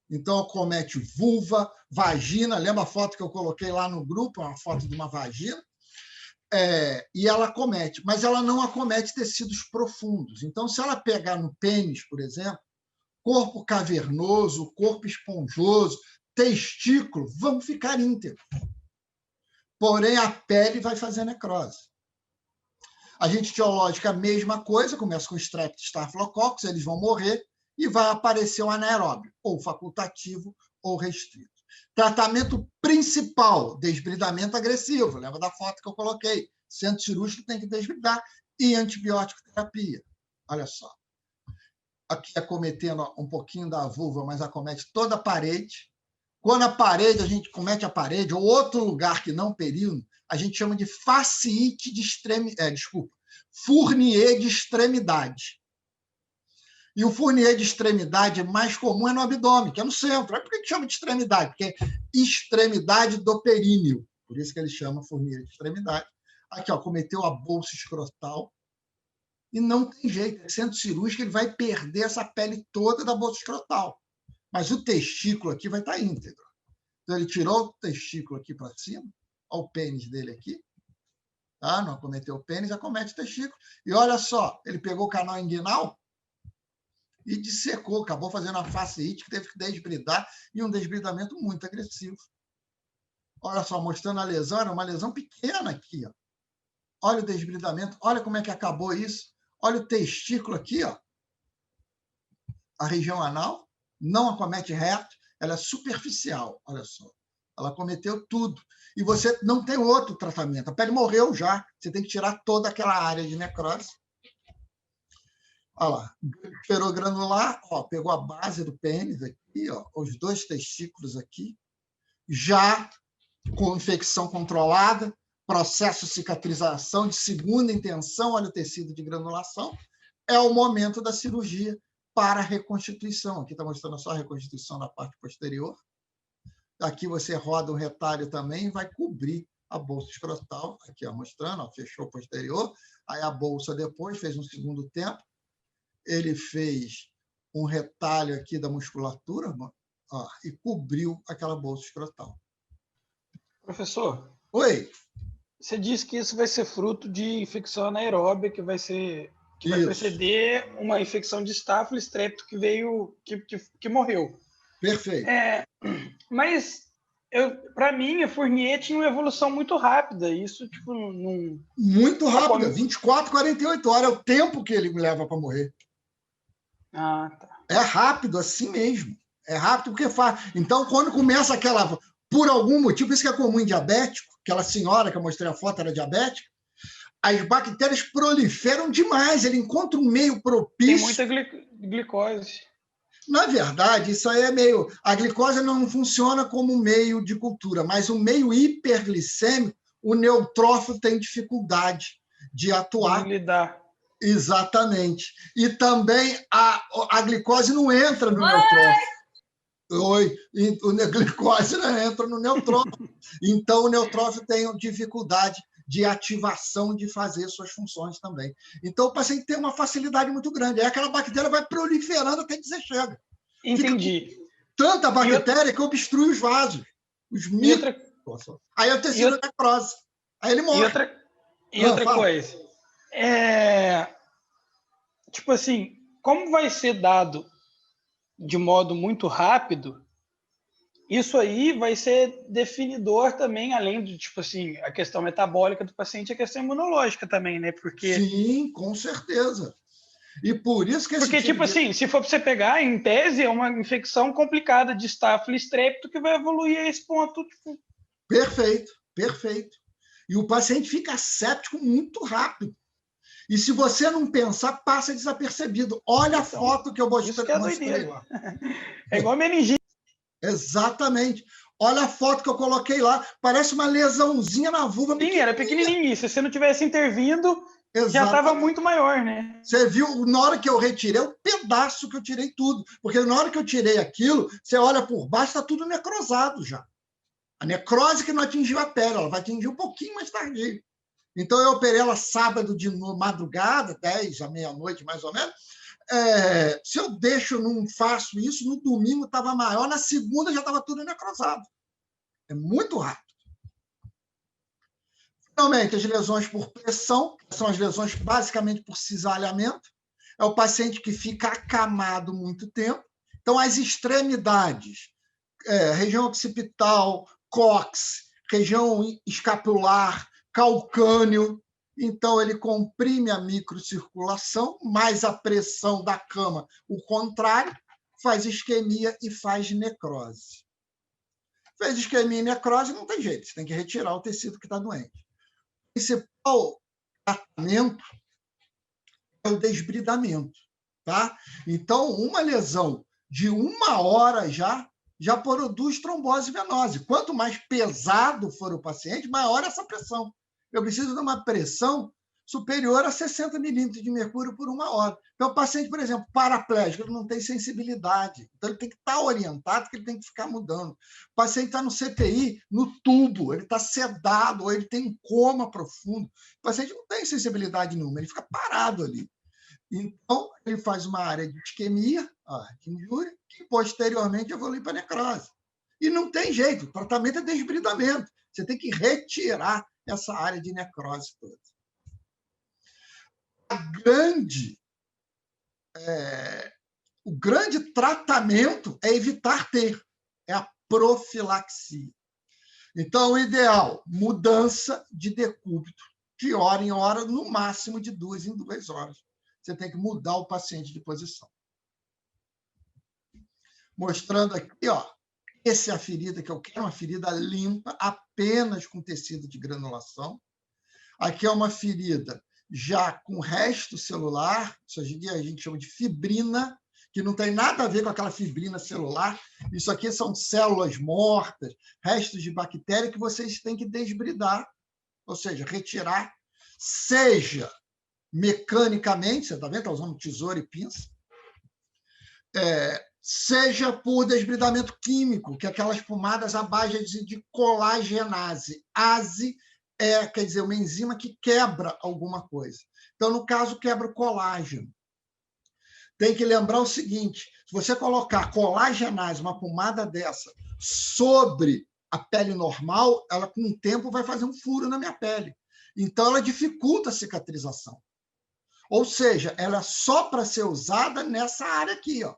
Então, acomete vulva, vagina. Lembra a foto que eu coloquei lá no grupo? Uma foto de uma vagina. E ela acomete, mas ela não acomete tecidos profundos. Então, se ela pegar no pênis, por exemplo, corpo cavernoso, corpo esponjoso, testículo, vão ficar íntegros. Porém, a pele vai fazer necrose. Agente etiológico, a mesma coisa, começa com Staphylococcus, eles vão morrer e vai aparecer um anaeróbio, ou facultativo ou restrito. Tratamento principal, desbridamento agressivo. Lembra da foto que eu coloquei? Centro cirúrgico tem que desbridar e antibiótico terapia. Olha só. Aqui acometendo um pouquinho da vulva, mas acomete toda a parede. Quando a parede, a gente comete a parede, ou outro lugar que não perino, a gente chama de fasciite de Fournier de extremidade. E o Fournier de extremidade mais comum é no abdômen, que é no centro. Por que a gente chama de extremidade? Porque é extremidade do períneo. Por isso que ele chama Fournier de extremidade. Aqui, ó, cometeu a bolsa escrotal. E não tem jeito. É centro cirúrgico, ele vai perder essa pele toda da bolsa escrotal. Mas o testículo aqui vai estar íntegro. Então, ele tirou o testículo aqui para cima. Olha o pênis dele aqui. Tá? Não acometeu o pênis, acomete o testículo. E olha só, ele pegou o canal inguinal e dissecou, acabou fazendo uma fasciite que teve que desbridar, e um desbridamento muito agressivo. Olha só, mostrando a lesão, era uma lesão pequena aqui. Ó. Olha o desbridamento, olha como é que acabou isso. Olha o testículo aqui, ó. A região anal não acomete reto, ela é superficial, olha só. Ela cometeu tudo. E você não tem outro tratamento. A pele morreu já, você tem que tirar toda aquela área de necrose. Olha lá, esferogranular, ó, pegou a base do pênis aqui, ó, os dois testículos aqui, já com infecção controlada, processo de cicatrização de segunda intenção, olha o tecido de granulação, é o momento da cirurgia para a reconstituição. Aqui está mostrando só a reconstituição da parte posterior. Aqui você roda o retalho também e vai cobrir a bolsa escrotal, aqui ó, mostrando, ó, fechou posterior, aí a bolsa depois fez um segundo tempo, ele fez um retalho aqui da musculatura, ó, e cobriu aquela bolsa escrotal. Professor, Oi? você disse que isso vai ser fruto de infecção anaeróbia, que vai preceder uma infecção de Staphylococcus strepto que morreu. Perfeito. Mas para mim, a Fournier tinha uma evolução muito rápida. Isso, tipo, não. Muito rápida, 24, 48 horas é o tempo que ele leva para morrer. Ah, tá. É rápido, assim mesmo. É rápido porque faz. Então, quando começa aquela. Por algum motivo, isso que é comum em diabético, aquela senhora que eu mostrei a foto era diabética, as bactérias proliferam demais, ele encontra um meio propício. Tem muita glicose. Na verdade, isso aí é meio. A glicose não funciona como meio de cultura, mas o meio hiperglicêmico, o neutrófilo tem dificuldade de atuar. De lidar. Exatamente. E também a glicose não entra no neutrófilo. Oi, a glicose não entra no neutrófilo. Então, o neutrófilo tem dificuldade de ativação de fazer suas funções também. Então, o paciente tem uma facilidade muito grande. Aí aquela bactéria vai proliferando até que você chega. Entendi. Tanta bactéria que obstrui os vasos. Os micro... Aí é o tecido necrose. Aí ele morre. E outra coisa. Tipo assim, como vai ser dado de modo muito rápido, isso aí vai ser definidor também, além de, tipo assim, a questão metabólica do paciente, a questão imunológica também, né? Porque... Sim, com certeza. E por isso que Porque, tipo assim, se for para você pegar, em tese, é uma infecção complicada de Staphylococcus strepto que vai evoluir a esse ponto. Tipo... Perfeito, perfeito. E o paciente fica séptico muito rápido. E se você não pensar, passa desapercebido. Olha a foto que eu mostrei lá. É igual meningite. Exatamente. Olha a foto que eu coloquei lá. Parece uma lesãozinha na vulva. Sim, era pequenininho. Se você não tivesse intervindo, exatamente, já estava muito maior, né? Você viu, na hora que eu retirei, o pedaço que eu tirei tudo. Porque na hora que eu tirei aquilo, você olha por baixo, está tudo necrosado já. A necrose que não atingiu a pele, ela vai atingir um pouquinho mais tardio. Então, eu operei ela sábado de madrugada, 10 à meia-noite, mais ou menos. Se eu deixo, não faço isso, no domingo estava maior, na segunda já estava tudo necrosado. É muito rápido. Finalmente, as lesões por pressão, são as lesões basicamente por cisalhamento. É o paciente que fica acamado muito tempo. Então, as extremidades, região occipital, cóccix, região escapular, calcâneo. Então, ele comprime a microcirculação, mais a pressão da cama, o contrário, faz isquemia e faz necrose. Fez isquemia e necrose, não tem jeito, você tem que retirar o tecido que está doente. O principal tratamento é o desbridamento. Tá? Então, uma lesão de 1 hora já produz trombose venosa. Quanto mais pesado for o paciente, maior essa pressão. Eu preciso de uma pressão superior a 60 milímetros de mercúrio por 1 hora. Então, o paciente, por exemplo, paraplégico, ele não tem sensibilidade. Então, ele tem que estar orientado, que ele tem que ficar mudando. O paciente está no CTI, no tubo, ele está sedado, ou ele tem um coma profundo. O paciente não tem sensibilidade nenhuma, ele fica parado ali. Então, ele faz uma área de isquemia, de injúria, que posteriormente evolui para necrose. E não tem jeito, o tratamento é desbridamento. Você tem que retirar essa área de necrose toda. O grande tratamento é evitar ter, é a profilaxia. Então, o ideal, mudança de decúbito, de hora em hora, no máximo de 2 em 2 horas. Você tem que mudar o paciente de posição. Mostrando aqui, ó, essa é a ferida que eu quero, uma ferida limpa, apenas com tecido de granulação. Aqui é uma ferida já com resto celular, isso aqui a gente chama de fibrina, que não tem nada a ver com aquela fibrina celular. Isso aqui são células mortas, restos de bactéria que vocês têm que desbridar, ou seja, retirar, seja mecanicamente, você está vendo? Está usando tesoura e pinça. seja por desbridamento químico, que é aquelas pomadas à base de colagenase. Ase quer dizer, uma enzima que quebra alguma coisa. Então, no caso, quebra o colágeno. Tem que lembrar o seguinte, se você colocar colagenase, uma pomada dessa, sobre a pele normal, ela, com o tempo, vai fazer um furo na minha pele. Então, ela dificulta a cicatrização. Ou seja, ela é só para ser usada nessa área aqui, ó.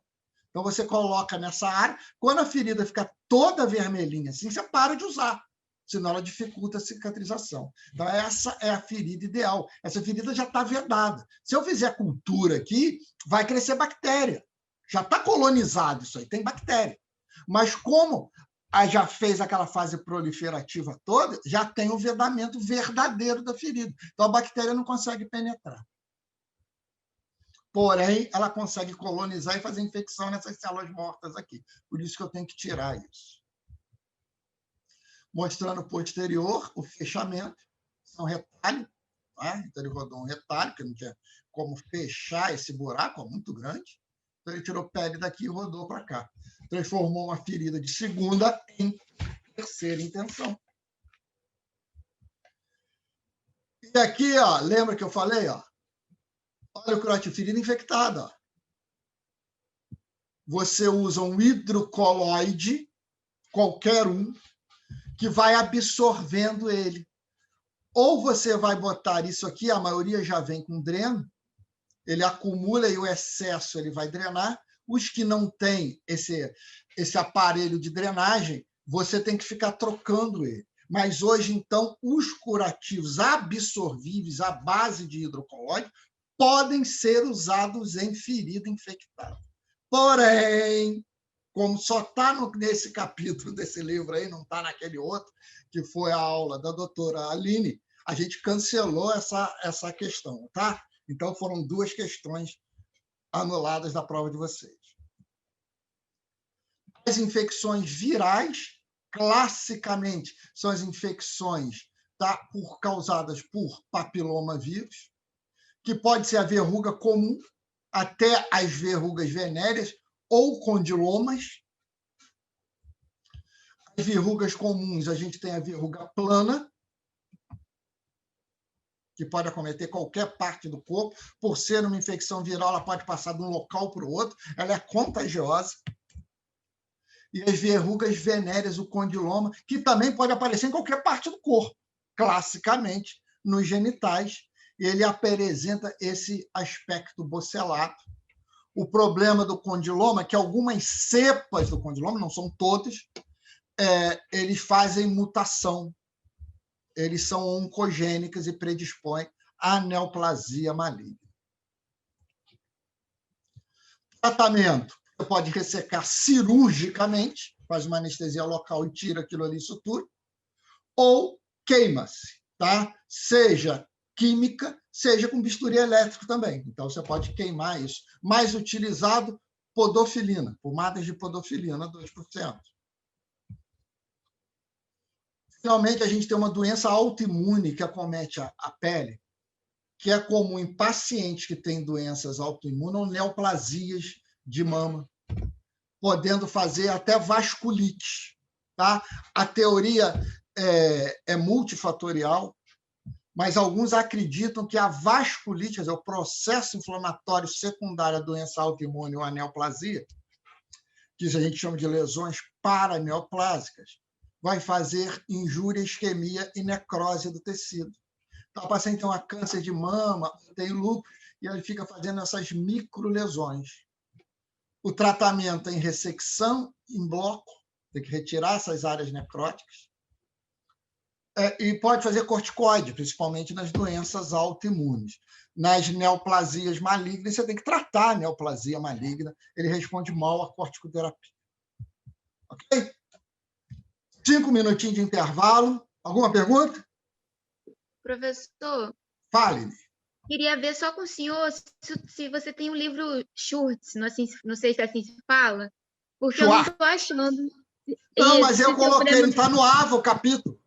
Então, você coloca nessa área, quando a ferida fica toda vermelhinha assim, você para de usar, senão ela dificulta a cicatrização. Então, essa é a ferida ideal. Essa ferida já está vedada. Se eu fizer cultura aqui, vai crescer bactéria. Já está colonizado isso aí, tem bactéria. Mas como já fez aquela fase proliferativa toda, já tem o vedamento verdadeiro da ferida. Então, a bactéria não consegue penetrar. Porém, ela consegue colonizar e fazer infecção nessas células mortas aqui. Por isso que eu tenho que tirar isso. Mostrando o posterior, o fechamento. São retalho. Tá? Então, ele rodou um retalho, que não tinha como fechar esse buraco, é muito grande. Então, ele tirou pele daqui e rodou para cá. Transformou uma ferida de segunda em terceira intenção. E aqui, ó, lembra que eu falei? Ó, olha o crote, ferida infectada. Ó. Você usa um hidrocoloide, qualquer um, que vai absorvendo ele. Ou você vai botar isso aqui, a maioria já vem com dreno, ele acumula e o excesso ele vai drenar. Os que não têm esse aparelho de drenagem, você tem que ficar trocando ele. Mas hoje, então, os curativos absorvíveis à base de hidrocoloide podem ser usados em ferida infectada. Porém, como só está nesse capítulo desse livro aí, não está naquele outro, que foi a aula da doutora Aline, a gente cancelou essa questão, tá? Então, foram 2 questões anuladas da prova de vocês. As infecções virais, classicamente, são as infecções causadas por papilomavírus, que pode ser a verruga comum, até as verrugas venéreas ou condilomas. As verrugas comuns, a gente tem a verruga plana, que pode acometer qualquer parte do corpo. Por ser uma infecção viral, ela pode passar de um local para o outro, ela é contagiosa. E as verrugas venéreas, o condiloma, que também pode aparecer em qualquer parte do corpo, classicamente nos genitais. Ele apresenta esse aspecto bocelato. O problema do condiloma é que algumas cepas do condiloma, não são todas, eles fazem mutação. Eles são oncogênicas e predispõem à neoplasia maligna. Tratamento. Você pode ressecar cirurgicamente, faz uma anestesia local e tira aquilo ali, sutura, ou queima-se, tá? Seja química, seja com bisturi elétrico também. Então, você pode queimar isso. Mais utilizado, podofilina, pomadas de podofilina, 2%. Finalmente, a gente tem uma doença autoimune que acomete a pele, que é comum em pacientes que têm doenças autoimunes ou neoplasias de mama, podendo fazer até vasculite. Tá? A teoria é multifatorial, mas alguns acreditam que a vasculite, quer dizer, o processo inflamatório secundário à doença autoimune ou à neoplasia, que a gente chama de lesões paraneoplásicas, vai fazer injúria, isquemia e necrose do tecido. Então, o paciente tem um câncer de mama, tem lúpus, e ele fica fazendo essas microlesões. O tratamento é em ressecção em bloco, tem que retirar essas áreas necróticas, e pode fazer corticoide, principalmente nas doenças autoimunes. Nas neoplasias malignas, você tem que tratar a neoplasia maligna, ele responde mal à corticoterapia. Ok? 5 minutinhos de intervalo. Alguma pergunta? Professor. Fale-me. Queria ver só com o senhor se você tem o livro Schurtz, não sei se assim se fala, porque Schwartz. Eu não estou achando. Não, mas eu coloquei, está no AVA o capítulo.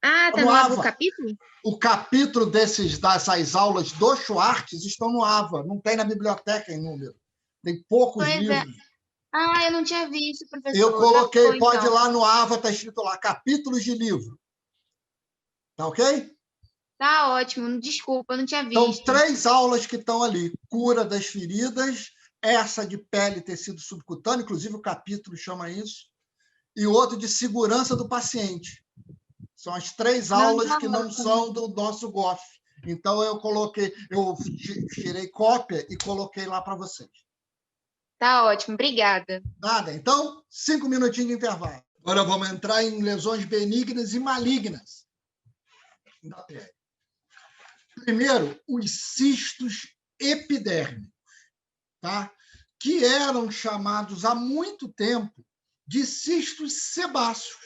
Ah, está no AVA o capítulo? O capítulo dessas aulas do Schwartz estão no AVA, não tem na biblioteca em número. Tem poucos livros. Ah, eu não tinha visto, Eu professor. Tá coloquei, bom, pode ir então. lá no AVA, está escrito lá, capítulos de livro. Tá ok? Tá ótimo. Desculpa, eu não tinha São visto. 3 aulas que estão ali. Cura das feridas, essa de pele e tecido subcutâneo, inclusive o capítulo chama isso, e outro de segurança do paciente. São as 3 Não, aulas tá que não ótimo. são do nosso GOF. Então, eu tirei cópia e coloquei lá para vocês. Tá ótimo, obrigada. Nada. Então, 5 minutinhos de intervalo. Agora vamos entrar em lesões benignas e malignas da pele. Primeiro, os cistos epidérmicos, tá? Que eram chamados há muito tempo de cistos sebáceos,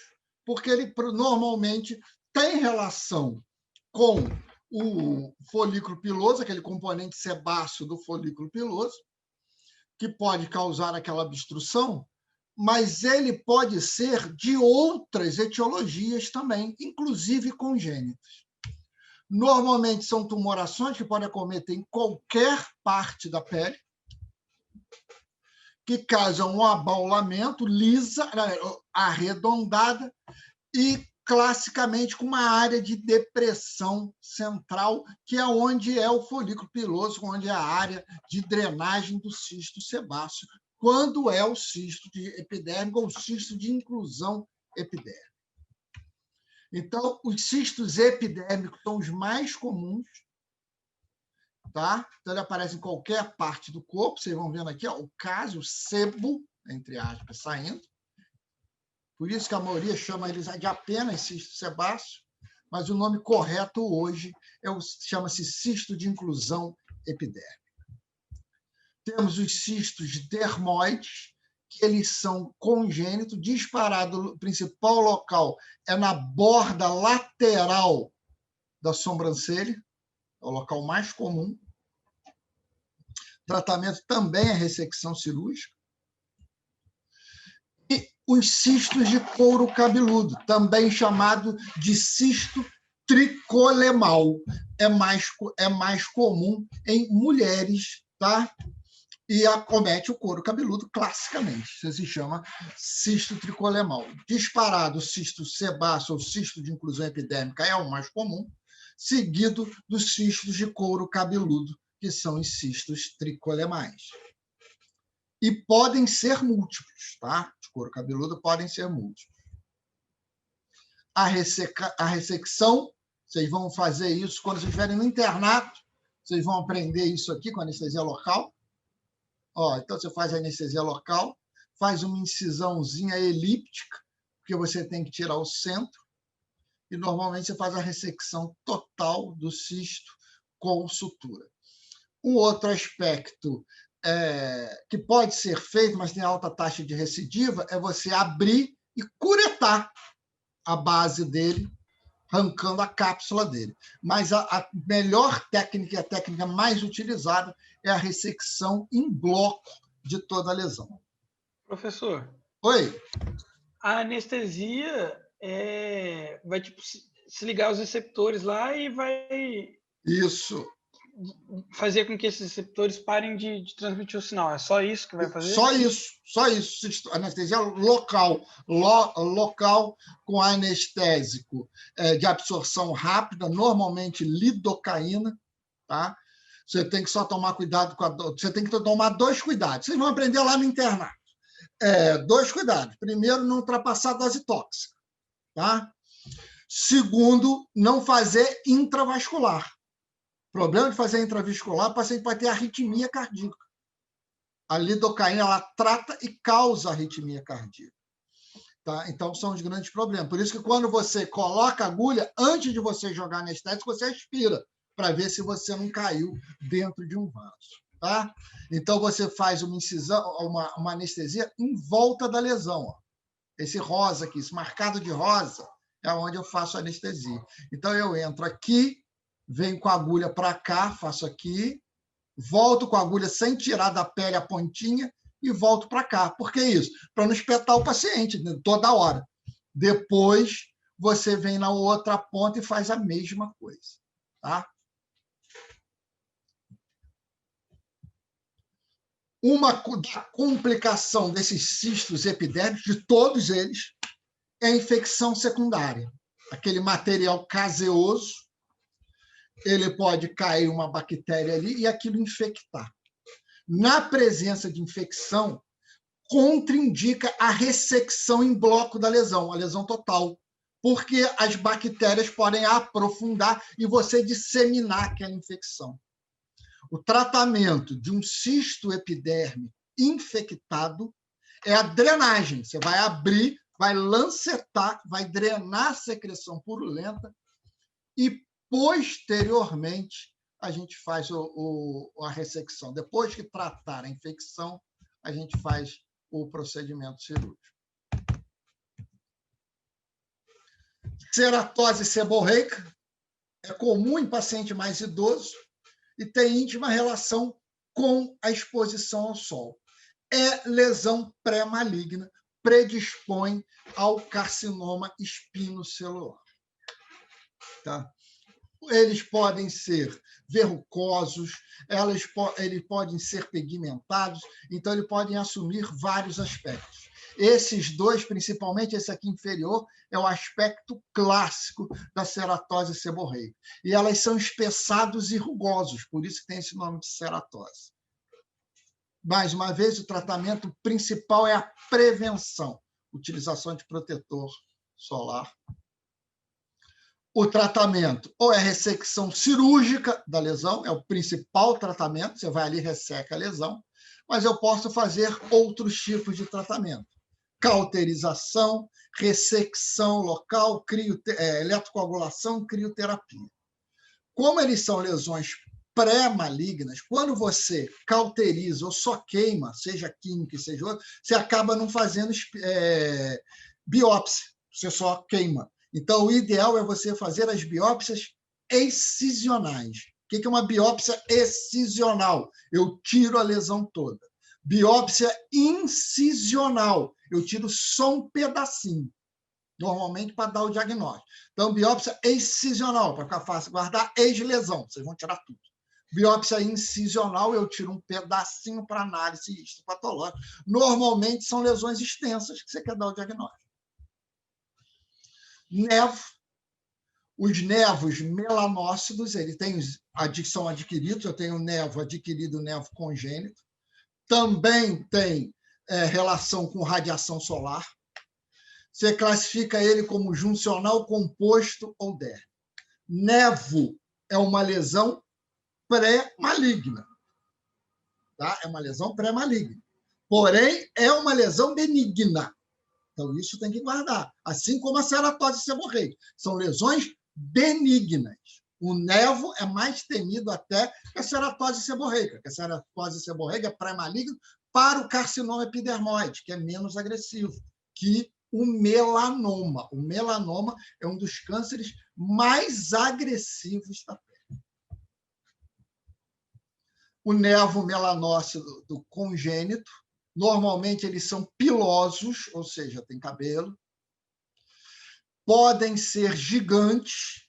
porque ele normalmente tem relação com o folículo piloso, aquele componente sebáceo do folículo piloso, que pode causar aquela obstrução, mas ele pode ser de outras etiologias também, inclusive congênitas. Normalmente são tumorações que podem acometer em qualquer parte da pele, que causam um abaulamento lisa, arredondada e classicamente com uma área de depressão central, que é onde é o folículo piloso, onde é a área de drenagem do cisto sebáceo, quando é o cisto epidérmico ou cisto de inclusão epidérmica. Então, os cistos epidérmicos são os mais comuns, tá? Então, ele aparece em qualquer parte do corpo. Vocês vão vendo aqui, ó, o caso, o sebo, entre aspas, saindo. Por isso que a maioria chama eles de apenas cisto sebáceo, mas o nome correto hoje chama-se cisto de inclusão epidérmica. Temos os cistos dermoides, que eles são congênitos, disparado, o principal local é na borda lateral da sobrancelha, é o local mais comum. O tratamento também é ressecção cirúrgica. E os cistos de couro cabeludo, também chamado de cisto tricolemal, é mais comum em mulheres, tá? E acomete o couro cabeludo classicamente. Isso se chama cisto tricolemal. Disparado, o cisto sebáceo ou cisto de inclusão epidérmica é o mais comum, seguido dos cistos de couro cabeludo, que são os cistos tricolemais. E podem ser múltiplos, tá? De couro cabeludo podem ser múltiplos. A ressecção, vocês vão fazer isso quando vocês estiverem no internato, vocês vão aprender isso aqui com anestesia local. Ó, então, você faz a anestesia local, faz uma incisãozinha elíptica, porque você tem que tirar o centro, e normalmente você faz a ressecção total do cisto com sutura. Um outro aspecto que pode ser feito, mas tem alta taxa de recidiva, é você abrir e curetar a base dele, arrancando a cápsula dele. Mas a melhor técnica, a técnica mais utilizada, é a ressecção em bloco de toda a lesão. Professor, Oi? a anestesia vai tipo, se ligar aos receptores lá e vai Isso. fazer com que esses receptores parem de transmitir o sinal. É só isso que vai fazer? Só isso. Anestesia local, local com anestésico de absorção rápida, normalmente lidocaína, tá? Você tem que só tomar cuidado você tem que tomar 2 cuidados. Vocês vão aprender lá no internato. 2 cuidados. Primeiro, não ultrapassar a dose tóxica, tá? Segundo, não fazer intravascular. O problema de fazer intravascular, o paciente pode ter arritmia cardíaca. A lidocaína ela trata e causa arritmia cardíaca. Tá? Então, são os grandes problemas. Por isso que quando você coloca a agulha, antes de você jogar anestésico, você aspira, para ver se você não caiu dentro de um vaso. Tá? Então, você faz uma incisão, uma anestesia em volta da lesão. Ó. Esse rosa aqui, esse marcado de rosa, é onde eu faço a anestesia. Então, eu entro aqui, venho com a agulha para cá, faço aqui, volto com a agulha sem tirar da pele a pontinha e volto para cá. Por que isso? Para não espetar o paciente toda hora. Depois, você vem na outra ponta e faz a mesma coisa. Tá? Uma da complicação desses cistos epidérmicos, de todos eles, é a infecção secundária. Aquele material caseoso, ele pode cair uma bactéria ali e aquilo infectar. Na presença de infecção, contraindica a ressecção em bloco da lesão, a lesão total, porque as bactérias podem aprofundar e você disseminar aquela infecção. O tratamento de um cisto epidérmico infectado é a drenagem. Você vai abrir, vai lancetar, vai drenar a secreção purulenta e, posteriormente, a gente faz a ressecção. Depois que tratar a infecção, a gente faz o procedimento cirúrgico. Ceratose seborreica é comum em paciente mais idoso e tem íntima relação com a exposição ao sol. É lesão pré-maligna, predispõe ao carcinoma espinocelular. Tá? Eles podem ser verrucosos, eles podem ser pigmentados, então eles podem assumir vários aspectos. Esses dois, principalmente esse aqui inferior, é o aspecto clássico da ceratose seborreica. E elas são espessados e rugosos, por isso que tem esse nome de ceratose. Mais uma vez, o tratamento principal é a prevenção, utilização de protetor solar. O tratamento ou é ressecção cirúrgica da lesão, é o principal tratamento, você vai ali e resseca a lesão, mas eu posso fazer outros tipos de tratamento. Cauterização, ressecção local, eletrocoagulação, crioterapia. Como eles são lesões pré-malignas, quando você cauteriza ou só queima, seja química, seja outra, você acaba não fazendo biópsia, você só queima. Então, o ideal é você fazer as biópsias excisionais. O que é uma biópsia excisional? Eu tiro a lesão toda. Biópsia incisional. Eu tiro só um pedacinho, normalmente para dar o diagnóstico. Então, biópsia excisional, para ficar fácil guardar, ex-lesão. Vocês vão tirar tudo. Biópsia incisional, eu tiro um pedacinho para análise histopatológica. Normalmente, são lesões extensas que você quer dar o diagnóstico. Nevo. Os nevos melanócidos, eles são adquiridos, eu tenho nevo adquirido, nevo congênito. Também tem relação com radiação solar. Você classifica ele como juncional, composto ou dérmico. Nevo é uma lesão pré-maligna. Tá? É uma lesão pré-maligna. Porém, é uma lesão benigna. Então, isso tem que guardar. Assim como a ceratose seborreica. São lesões benignas. O nevo é mais temido até que a ceratose seborreica, porque a ceratose seborreica é pré-maligna para o carcinoma epidermoide, que é menos agressivo que o melanoma. O melanoma é um dos cânceres mais agressivos da pele. O nevo melanócito do congênito, normalmente eles são pilosos, ou seja, tem cabelo. Podem ser gigantes,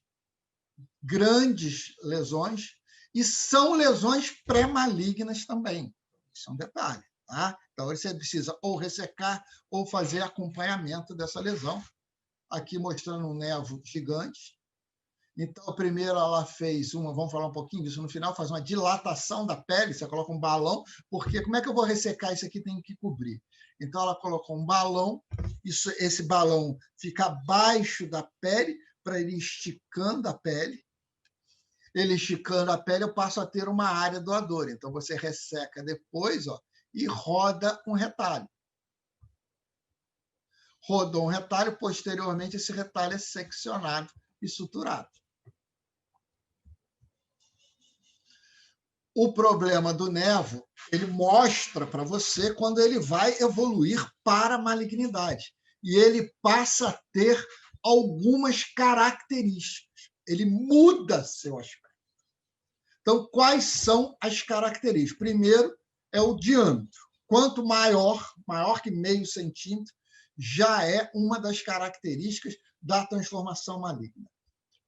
grandes lesões, e são lesões pré-malignas também. Isso é um detalhe. Tá? Então, você precisa ou ressecar ou fazer acompanhamento dessa lesão. Aqui mostrando um nevo gigante. Então, primeiro ela fez vamos falar um pouquinho disso no final, faz uma dilatação da pele, você coloca um balão, porque como é que eu vou ressecar isso aqui? Tem que cobrir. Então, ela colocou um balão, esse balão fica abaixo da pele, para ele esticando a pele. Ele esticando a pele, eu passo a ter uma área doadora. Então, você resseca depois e roda um retalho. Rodou um retalho, posteriormente, esse retalho é seccionado e suturado. O problema do nevo, ele mostra para você quando ele vai evoluir para a malignidade. E ele passa a ter algumas características. Ele muda seu aspecto. Então, quais são as características? Primeiro, é o diâmetro. Quanto maior que meio centímetro, já é uma das características da transformação maligna.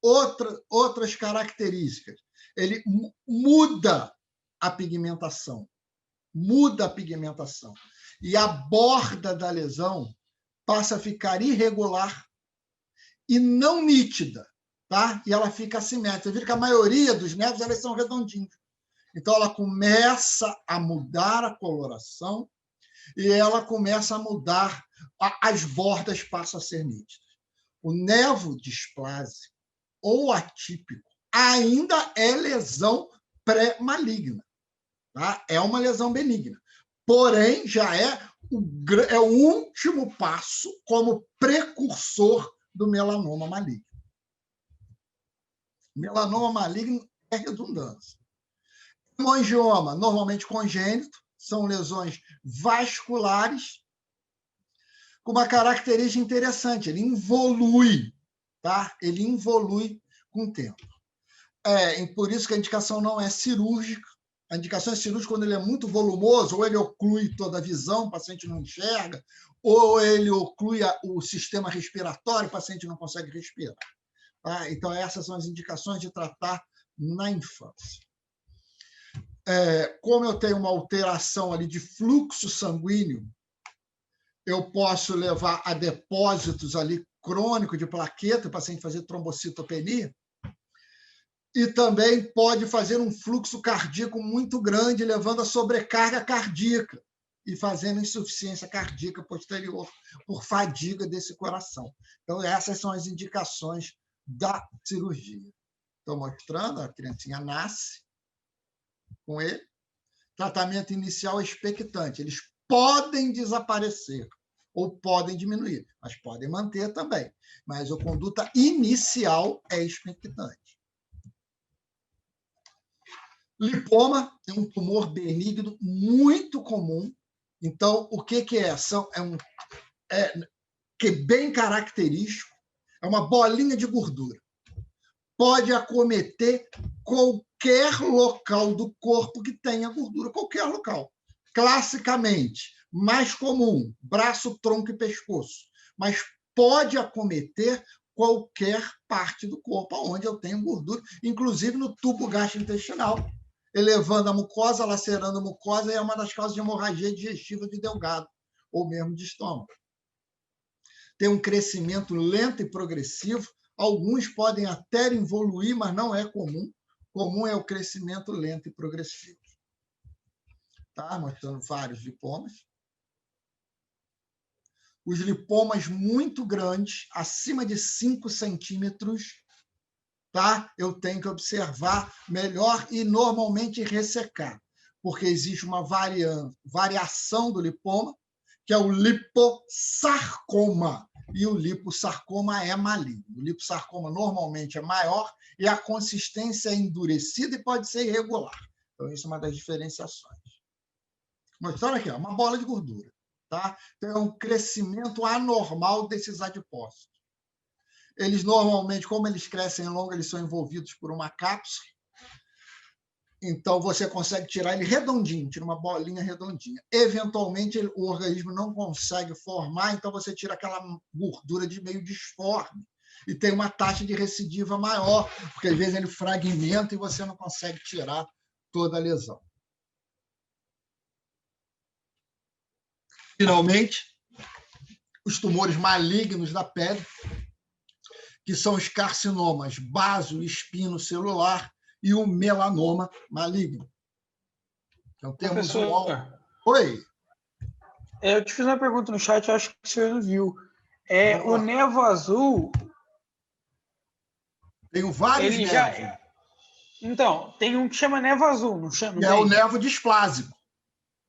Outras características, ele muda a pigmentação. muda a pigmentação. E a borda da lesão passa a ficar irregular e não nítida, tá? E ela fica assimétrica. Você vê que a maioria dos nervos elas são redondinhos. Então, ela começa a mudar a coloração e ela começa a mudar, as bordas passam a ser nítidas. O nervo displásico ou atípico ainda é lesão pré-maligna, tá? É uma lesão benigna. Porém, já é o último passo como precursor do melanoma maligno. Melanoma maligno é redundância. Hemangioma, normalmente congênito, são lesões vasculares com uma característica interessante, ele involui, tá? Ele involui com o tempo. Por isso que a indicação não é cirúrgica. A indicação é cirúrgica quando ele é muito volumoso, ou ele oclui toda a visão, o paciente não enxerga, ou ele oclui o sistema respiratório, o paciente não consegue respirar. Tá? Então, essas são as indicações de tratar na infância. Como eu tenho uma alteração ali de fluxo sanguíneo, eu posso levar a depósitos ali crônicos de plaqueta, o paciente fazer trombocitopenia, e também pode fazer um fluxo cardíaco muito grande, levando a sobrecarga cardíaca e fazendo insuficiência cardíaca posterior por fadiga desse coração. Então, essas são as indicações da cirurgia. Estou mostrando, a criancinha nasce com ele. Tratamento inicial expectante. Eles podem desaparecer ou podem diminuir, mas podem manter também. Mas a conduta inicial é expectante. Lipoma é um tumor benigno muito comum. Então, o que é? Que é bem característico, é uma bolinha de gordura. Pode acometer qualquer local do corpo que tenha gordura, qualquer local. Classicamente, mais comum, braço, tronco e pescoço. Mas pode acometer qualquer parte do corpo onde eu tenho gordura, inclusive no tubo gastrointestinal, elevando a mucosa, lacerando a mucosa, e é uma das causas de hemorragia digestiva de Delgado, ou mesmo de estômago. Tem um crescimento lento e progressivo. Alguns podem até evoluir, mas não é comum. Comum é o crescimento lento e progressivo. Tá? Mostrando vários lipomas. Os lipomas muito grandes, acima de 5 centímetros, tá? Eu tenho que observar melhor e normalmente ressecar, porque existe uma variação do lipoma, que é o lipossarcoma. E o lipossarcoma é maligno. O lipossarcoma normalmente é maior e a consistência é endurecida e pode ser irregular. Então, isso é uma das diferenciações. Mostrando aqui, uma bola de gordura. Tá? Então, é um crescimento anormal desses adipócitos. Eles normalmente, como eles crescem longo, eles são envolvidos por uma cápsula. Então, você consegue tirar ele redondinho, tira uma bolinha redondinha. Eventualmente, o organismo não consegue formar, então você tira aquela gordura de meio disforme. E tem uma taxa de recidiva maior, porque às vezes ele fragmenta e você não consegue tirar toda a lesão. Finalmente, os tumores malignos da pele, que são os carcinomas basoespinocelular e o melanoma maligno. Então, temos Oi. Eu te fiz uma pergunta no chat, acho que o senhor não viu. O névoa azul... Tenho vários névoas. Então, tem um que chama névoa azul, não chama? É o névoa displásico.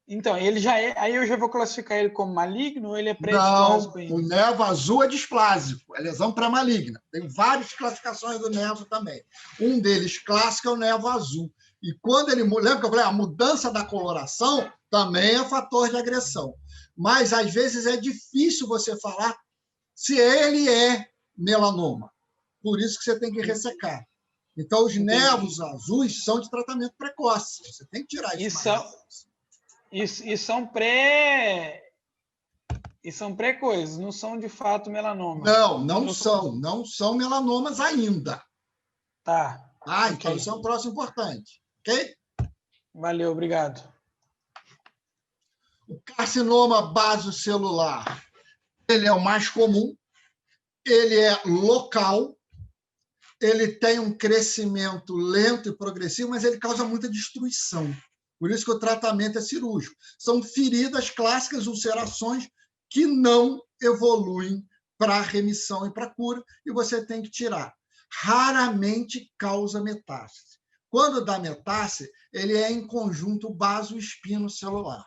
Então, ele já é... Aí eu já vou classificar ele como maligno ou ele é pré-displásico ainda? Não, o névoa azul é displásico, é lesão pré-maligna. Tem várias classificações do névoa também. Um deles clássico é o névoa azul. E quando ele... Lembra que eu falei? A mudança da coloração também é fator de agressão. Mas, às vezes, é difícil você falar se ele é melanoma. Por isso que você tem que ressecar. Então, os névoas azuis são de tratamento precoce. Você tem que tirar isso. E são pré... E são pré-coisas, não são de fato melanomas. Não são melanomas ainda. Tá. Então isso é um troço importante. Ok? Valeu, obrigado. O carcinoma basocelular, ele é o mais comum, ele é local, ele tem um crescimento lento e progressivo, mas ele causa muita destruição. Por isso que o tratamento é cirúrgico. São feridas clássicas, ulcerações, que não evoluem para remissão e para cura, e você tem que tirar. Raramente causa metástase. Quando dá metástase, ele é em conjunto basoespinocelular.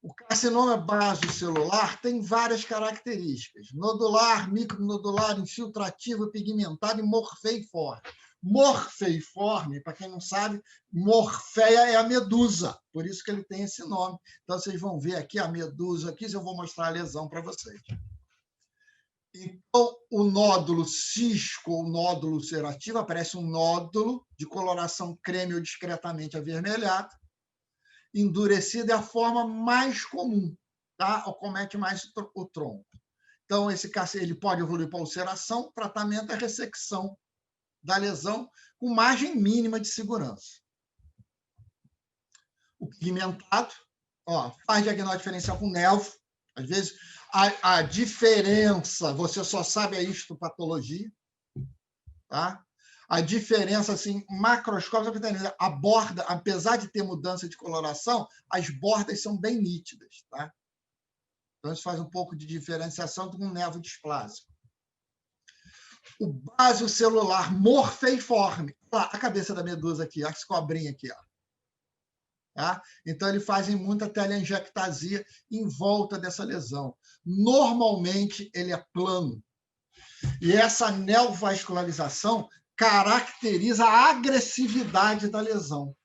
O carcinoma basocelular tem várias características: nodular, micronodular, infiltrativo, pigmentado e morfeiforme. Morfeiforme, para quem não sabe, morfeia é a medusa, por isso que ele tem esse nome. Então, vocês vão ver aqui a medusa, aqui eu vou mostrar a lesão para vocês. Então, o nódulo cisco ou nódulo ulcerativo, aparece um nódulo de coloração creme ou discretamente avermelhado, endurecida é a forma mais comum, tá? Acomete mais o tronco. Então, esse câncer ele pode evoluir para ulceração, o tratamento é ressecção da lesão com margem mínima de segurança. O pigmentado, faz diagnóstico diferencial com névoa. Às vezes, a diferença, você só sabe a histopatologia, tá? A diferença assim, macroscópica, a borda, apesar de ter mudança de coloração, as bordas são bem nítidas. Tá? Então, isso faz um pouco de diferenciação com um névoa displásico. O basocelular morfeiforme, a cabeça da medusa aqui, as cobrinhas aqui. Tá? Então, eles fazem muita telangiectasia em volta dessa lesão. Normalmente, ele é plano. E essa neovascularização caracteriza a agressividade da lesão.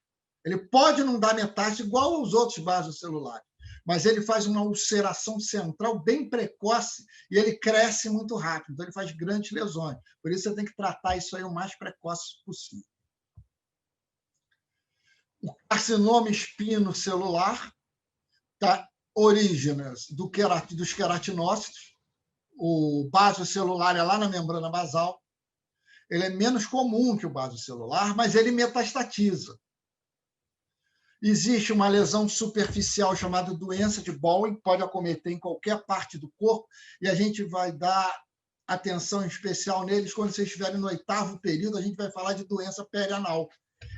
Ele pode não dar metástase igual aos outros basocelulares, mas ele faz uma ulceração central bem precoce e ele cresce muito rápido, então ele faz grandes lesões. Por isso você tem que tratar isso aí o mais precoce possível. O carcinoma espinocelular, tá? Origens dos queratinócitos. O basocelular é lá na membrana basal. Ele é menos comum que o basocelular, mas ele metastatiza. Existe uma lesão superficial chamada doença de Bowen, que pode acometer em qualquer parte do corpo, e a gente vai dar atenção especial neles quando vocês estiverem no 8º período, a gente vai falar de doença perianal.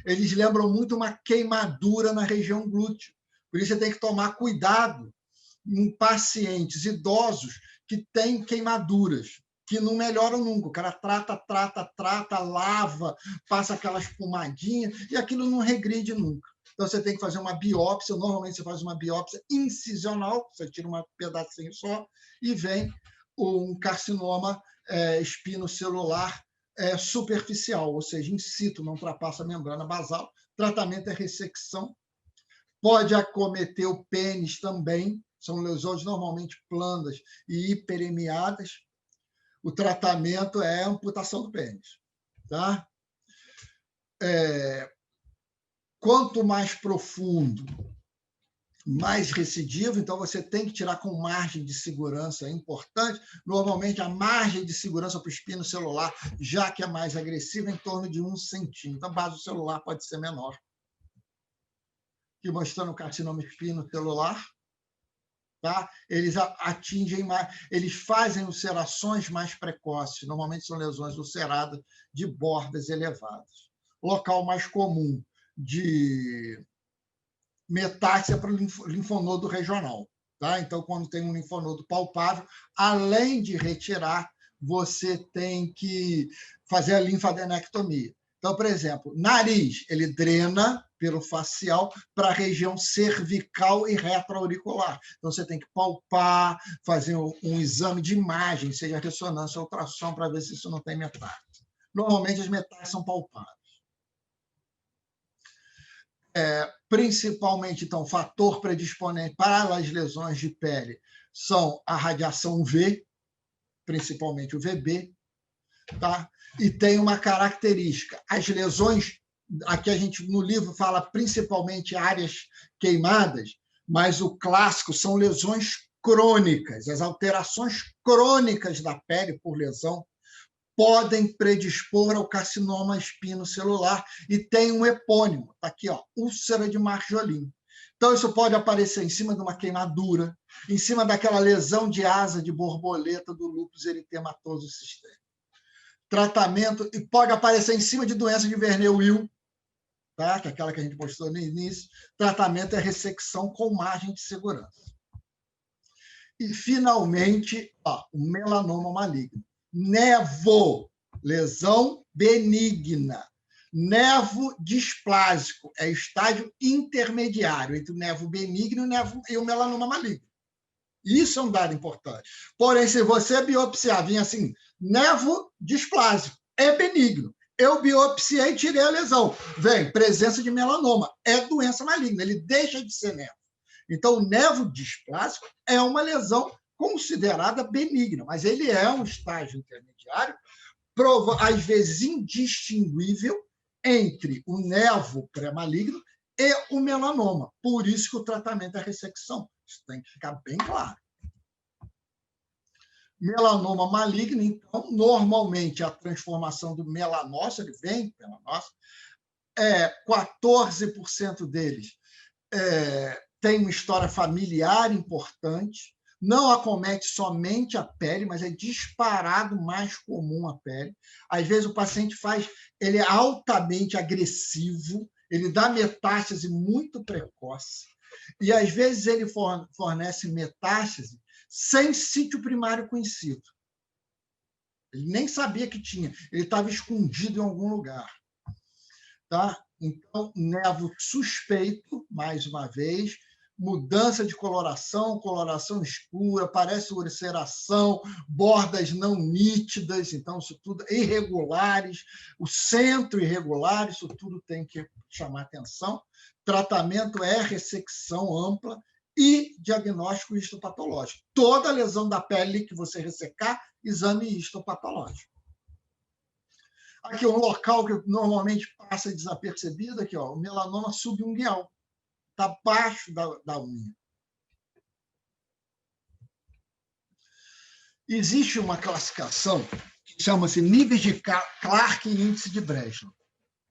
Eles lembram muito uma queimadura na região glútea. Por isso, você tem que tomar cuidado em pacientes idosos que têm queimaduras, que não melhoram nunca. O cara trata, lava, passa aquelas pomadinhas, e aquilo não regride nunca. Então, você tem que fazer uma biópsia. Normalmente, você faz uma biópsia incisional, você tira um pedacinho só, e vem um carcinoma espinocelular superficial, ou seja, in situ, não ultrapassa a membrana basal. O tratamento é ressecção. Pode acometer o pênis também, são lesões normalmente planas e hiperemiadas. O tratamento é amputação do pênis. Tá? Quanto mais profundo, mais recidivo, então você tem que tirar com margem de segurança, é importante. Normalmente, a margem de segurança para o espinocelular, já que é mais agressiva, é em torno de 1 centímetro. A base celular pode ser menor. Aqui mostrando o carcinoma espinocelular. Tá? Eles atingem mais, eles fazem ulcerações mais precoces, normalmente são lesões ulceradas de bordas elevadas. O local mais comum de metástase é para o linfonodo regional. Tá? Então, quando tem um linfonodo palpável, além de retirar, você tem que fazer a linfadenectomia. Então, por exemplo, nariz, ele drena pelo facial para a região cervical e retroauricular. Então, você tem que palpar, fazer um exame de imagem, seja ressonância ou ultrassom, para ver se isso não tem metástase. Normalmente, as metástases são palpáveis. Principalmente, então, fator predisponente para as lesões de pele são a radiação UV, principalmente o VB, tá? E tem uma característica. As lesões, aqui a gente no livro fala principalmente áreas queimadas, mas o clássico são lesões crônicas. As alterações crônicas da pele por lesão podem predispor ao carcinoma espinocelular e tem um epônimo, está aqui, úlcera de Marjolin. Então, isso pode aparecer em cima de uma queimadura, em cima daquela lesão de asa de borboleta do lúpus eritematoso sistêmico. Tratamento, e pode aparecer em cima de doença de Verneuil, tá? Que é aquela que a gente mostrou no início. Tratamento é ressecção com margem de segurança. E, finalmente, o melanoma maligno. Nevo, lesão benigna. Nevo displásico é estágio intermediário entre o nevo benigno e o melanoma maligno. Isso é um dado importante. Porém, se você biopsiar, vinha assim, nevo displásico, é benigno. Eu biopsiei e tirei a lesão. Vem, presença de melanoma, é doença maligna, ele deixa de ser nevo. Então, o nevo displásico é uma lesão considerada benigna, mas ele é um estágio intermediário, às vezes indistinguível, entre o nevo pré-maligno e o melanoma. Por isso que o tratamento é ressecção. Isso tem que ficar bem claro. Melanoma maligno, então, normalmente a transformação do melanócito, ele vem melanócito, 14% deles tem uma história familiar importante, não acomete somente a pele, mas é disparado mais comum a pele. Às vezes o paciente ele é altamente agressivo, ele dá metástase muito precoce, e às vezes ele fornece metástase sem sítio primário conhecido. Ele nem sabia que tinha, ele estava escondido em algum lugar. Tá? Então, nevo suspeito, mais uma vez, mudança de coloração escura, parece ulceração, bordas não nítidas, então isso tudo irregulares, o centro irregular, isso tudo tem que chamar atenção. Tratamento é ressecção ampla e diagnóstico histopatológico. Toda lesão da pele que você ressecar, exame histopatológico. Aqui um local que normalmente passa desapercebido, aqui, o melanoma subungueal. Está abaixo da unha. Existe uma classificação que chama-se níveis de Clark e índice de Breslow.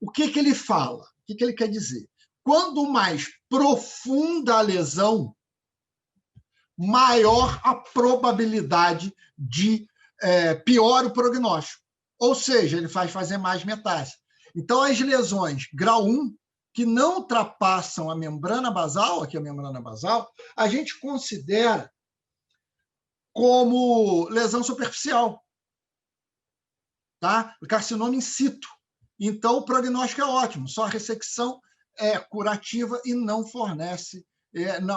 O que ele fala? O que ele quer dizer? Quanto mais profunda a lesão, maior a probabilidade de pior o prognóstico. Ou seja, ele faz fazer mais metástase. Então, as lesões grau 1, que não ultrapassam a membrana basal, aqui a membrana basal, a gente considera como lesão superficial, tá? Carcinoma in situ. Então, o prognóstico é ótimo, só a ressecção é curativa e não fornece,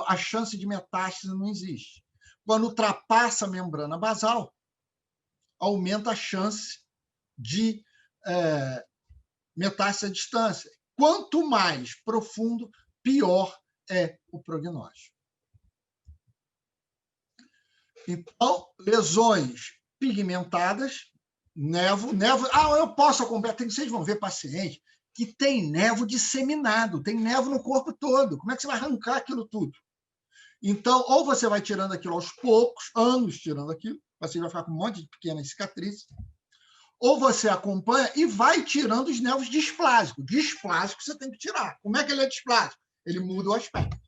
a chance de metástase não existe. Quando ultrapassa a membrana basal, aumenta a chance de metástase à distância. Quanto mais profundo, pior é o prognóstico. Então, lesões pigmentadas, nevo. Eu posso acompanhar, vocês vão ver paciente que tem nevo disseminado, tem nevo no corpo todo. Como é que você vai arrancar aquilo tudo? Então, ou você vai tirando aquilo aos poucos, anos tirando aquilo, você vai ficar com um monte de pequenas cicatrizes, ou você acompanha e vai tirando os nervos displásicos. Displásico você tem que tirar. Como é que ele é displásico? Ele muda o aspecto.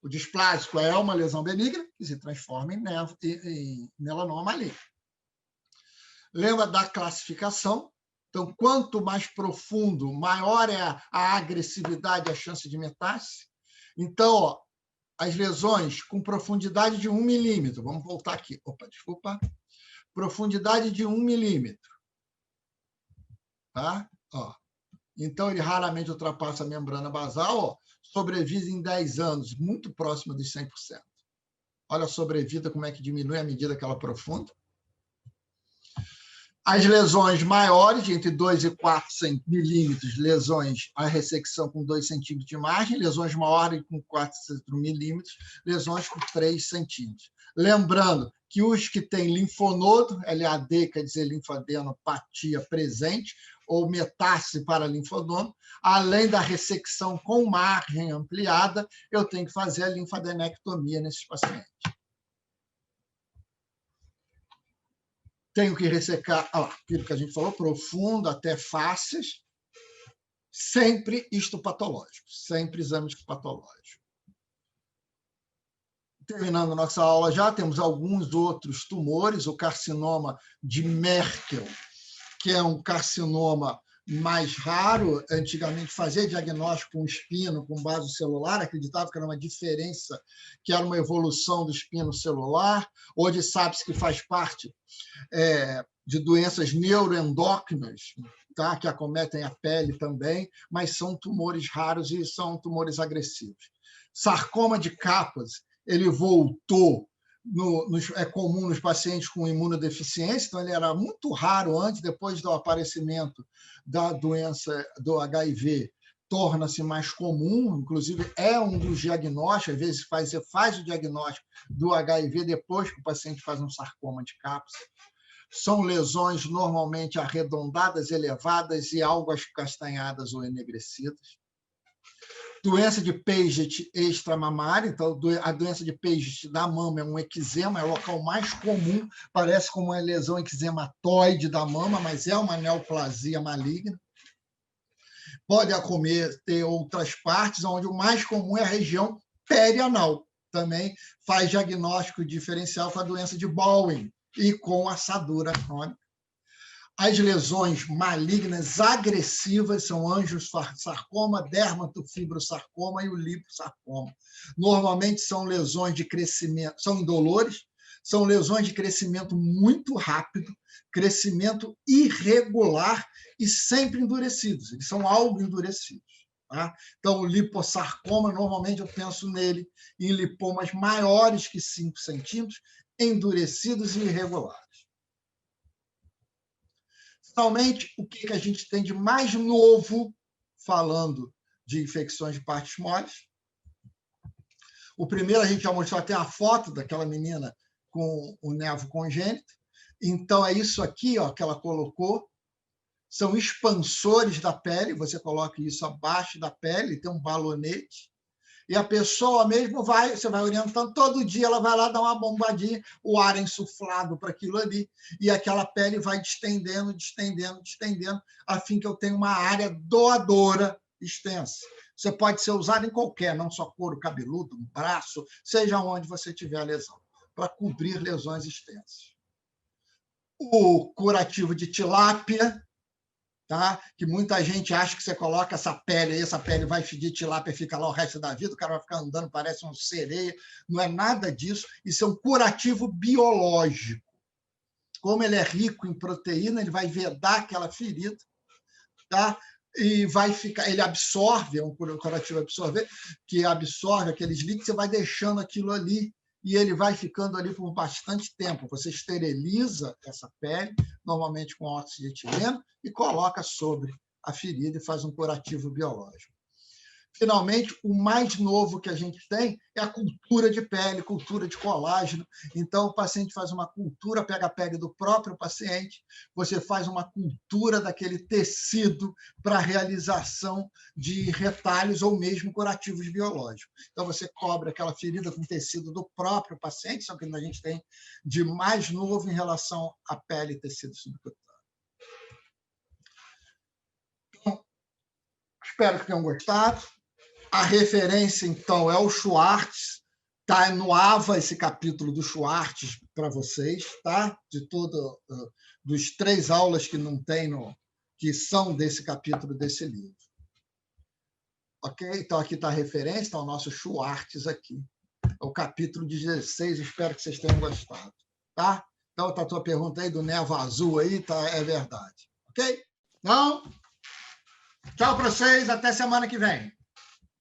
O displásico é uma lesão benigna que se transforma em melanoma maligno. Lembra da classificação? Então, quanto mais profundo, maior é a agressividade e a chance de metástase. Então, as lesões com profundidade de 1 milímetro. Vamos voltar aqui. Desculpa. Profundidade de 1 milímetro. Tá? Então, ele raramente ultrapassa a membrana basal, sobrevive em 10 anos, muito próximo dos 100%. Olha a sobrevida, como é que diminui à medida que ela aprofunda. As lesões maiores, de entre 2 e 4 milímetros, lesões, a ressecção com 2 centímetros de margem, lesões maiores com 4 milímetros, lesões com 3 centímetros. Lembrando que os que têm linfonodo, LAD, quer dizer linfadenopatia presente, ou metástase para linfonodo, além da ressecção com margem ampliada, eu tenho que fazer a linfadenectomia nesses pacientes. Tenho que ressecar, aquilo que a gente falou, profundo, até fáceis, sempre histopatológico, sempre exame histopatológico. Terminando nossa aula já, temos alguns outros tumores, o carcinoma de Merkel, que é um carcinoma mais raro. Antigamente fazia diagnóstico com espino, com base celular, acreditava que era uma diferença, que era uma evolução do espino celular. Hoje sabe-se que faz parte de doenças neuroendócrinas, tá? Que acometem a pele também, mas são tumores raros e são tumores agressivos. Sarcoma de Kaposi, ele voltou, é comum nos pacientes com imunodeficiência, então ele era muito raro antes, depois do aparecimento da doença do HIV, torna-se mais comum, inclusive é um dos diagnósticos, às vezes você faz o diagnóstico do HIV depois que o paciente faz um sarcoma de Kaposi. São lesões normalmente arredondadas, elevadas e algo acastanhadas ou enegrecidas. Doença de Paget extramamária, então a doença de Paget da mama é um eczema, é o local mais comum, parece como uma lesão eczematoide da mama, mas é uma neoplasia maligna. Pode acometer outras partes, onde o mais comum é a região perianal. Também faz diagnóstico diferencial com a doença de Bowen e com assadura crônica. As lesões malignas agressivas são angiosarcoma, dermatofibrosarcoma e o liposarcoma. Normalmente são lesões de crescimento, são indolores, são lesões de crescimento muito rápido, crescimento irregular e sempre endurecidos. Eles são algo endurecidos. Tá? Então, o liposarcoma, normalmente eu penso nele em lipomas maiores que 5 centímetros, endurecidos e irregulares. Finalmente, o que a gente tem de mais novo falando de infecções de partes moles? O primeiro, a gente já mostrou até a foto daquela menina com o nevo congênito. Então, é isso aqui ó, que ela colocou. São expansores da pele, você coloca isso abaixo da pele, tem um balonete. E a pessoa mesmo você vai orientando, todo dia ela vai lá dar uma bombadinha, o ar é insuflado para aquilo ali, e aquela pele vai distendendo, distendendo, distendendo, a fim que eu tenha uma área doadora extensa. Você pode ser usado em qualquer, não só couro cabeludo, no braço, seja onde você tiver a lesão, para cobrir lesões extensas. O curativo de tilápia, tá? Que muita gente acha que você coloca essa pele vai fedir tilápia e fica lá o resto da vida, o cara vai ficar andando, parece uma sereia. Não é nada disso. Isso é um curativo biológico. Como ele é rico em proteína, ele vai vedar aquela ferida, tá? E vai ficar, ele absorve, é um curativo absorver, que absorve aqueles líquidos, você vai deixando aquilo ali e ele vai ficando ali por bastante tempo. Você esteriliza essa pele, normalmente com óxido de etileno, e coloca sobre a ferida e faz um curativo biológico. Finalmente, o mais novo que a gente tem é a cultura de pele, cultura de colágeno. Então, o paciente faz uma cultura, pega a pele do próprio paciente, você faz uma cultura daquele tecido para a realização de retalhos ou mesmo curativos biológicos. Então, você cobre aquela ferida com tecido do próprio paciente, isso é o que a gente tem de mais novo em relação à pele e tecido subcutâneo. Então, espero que tenham gostado. A referência, então, é o Schwartz. Está no AVA esse capítulo do Schwartz para vocês, tá? Dos 3 aulas que não tem, que são desse capítulo desse livro. Ok? Então, aqui está a referência, está o nosso Schwartz aqui. É o capítulo 16, espero que vocês tenham gostado. Tá? Então, está a tua pergunta aí do nevo azul aí, tá? É verdade. Ok? Então, tchau para vocês, até semana que vem.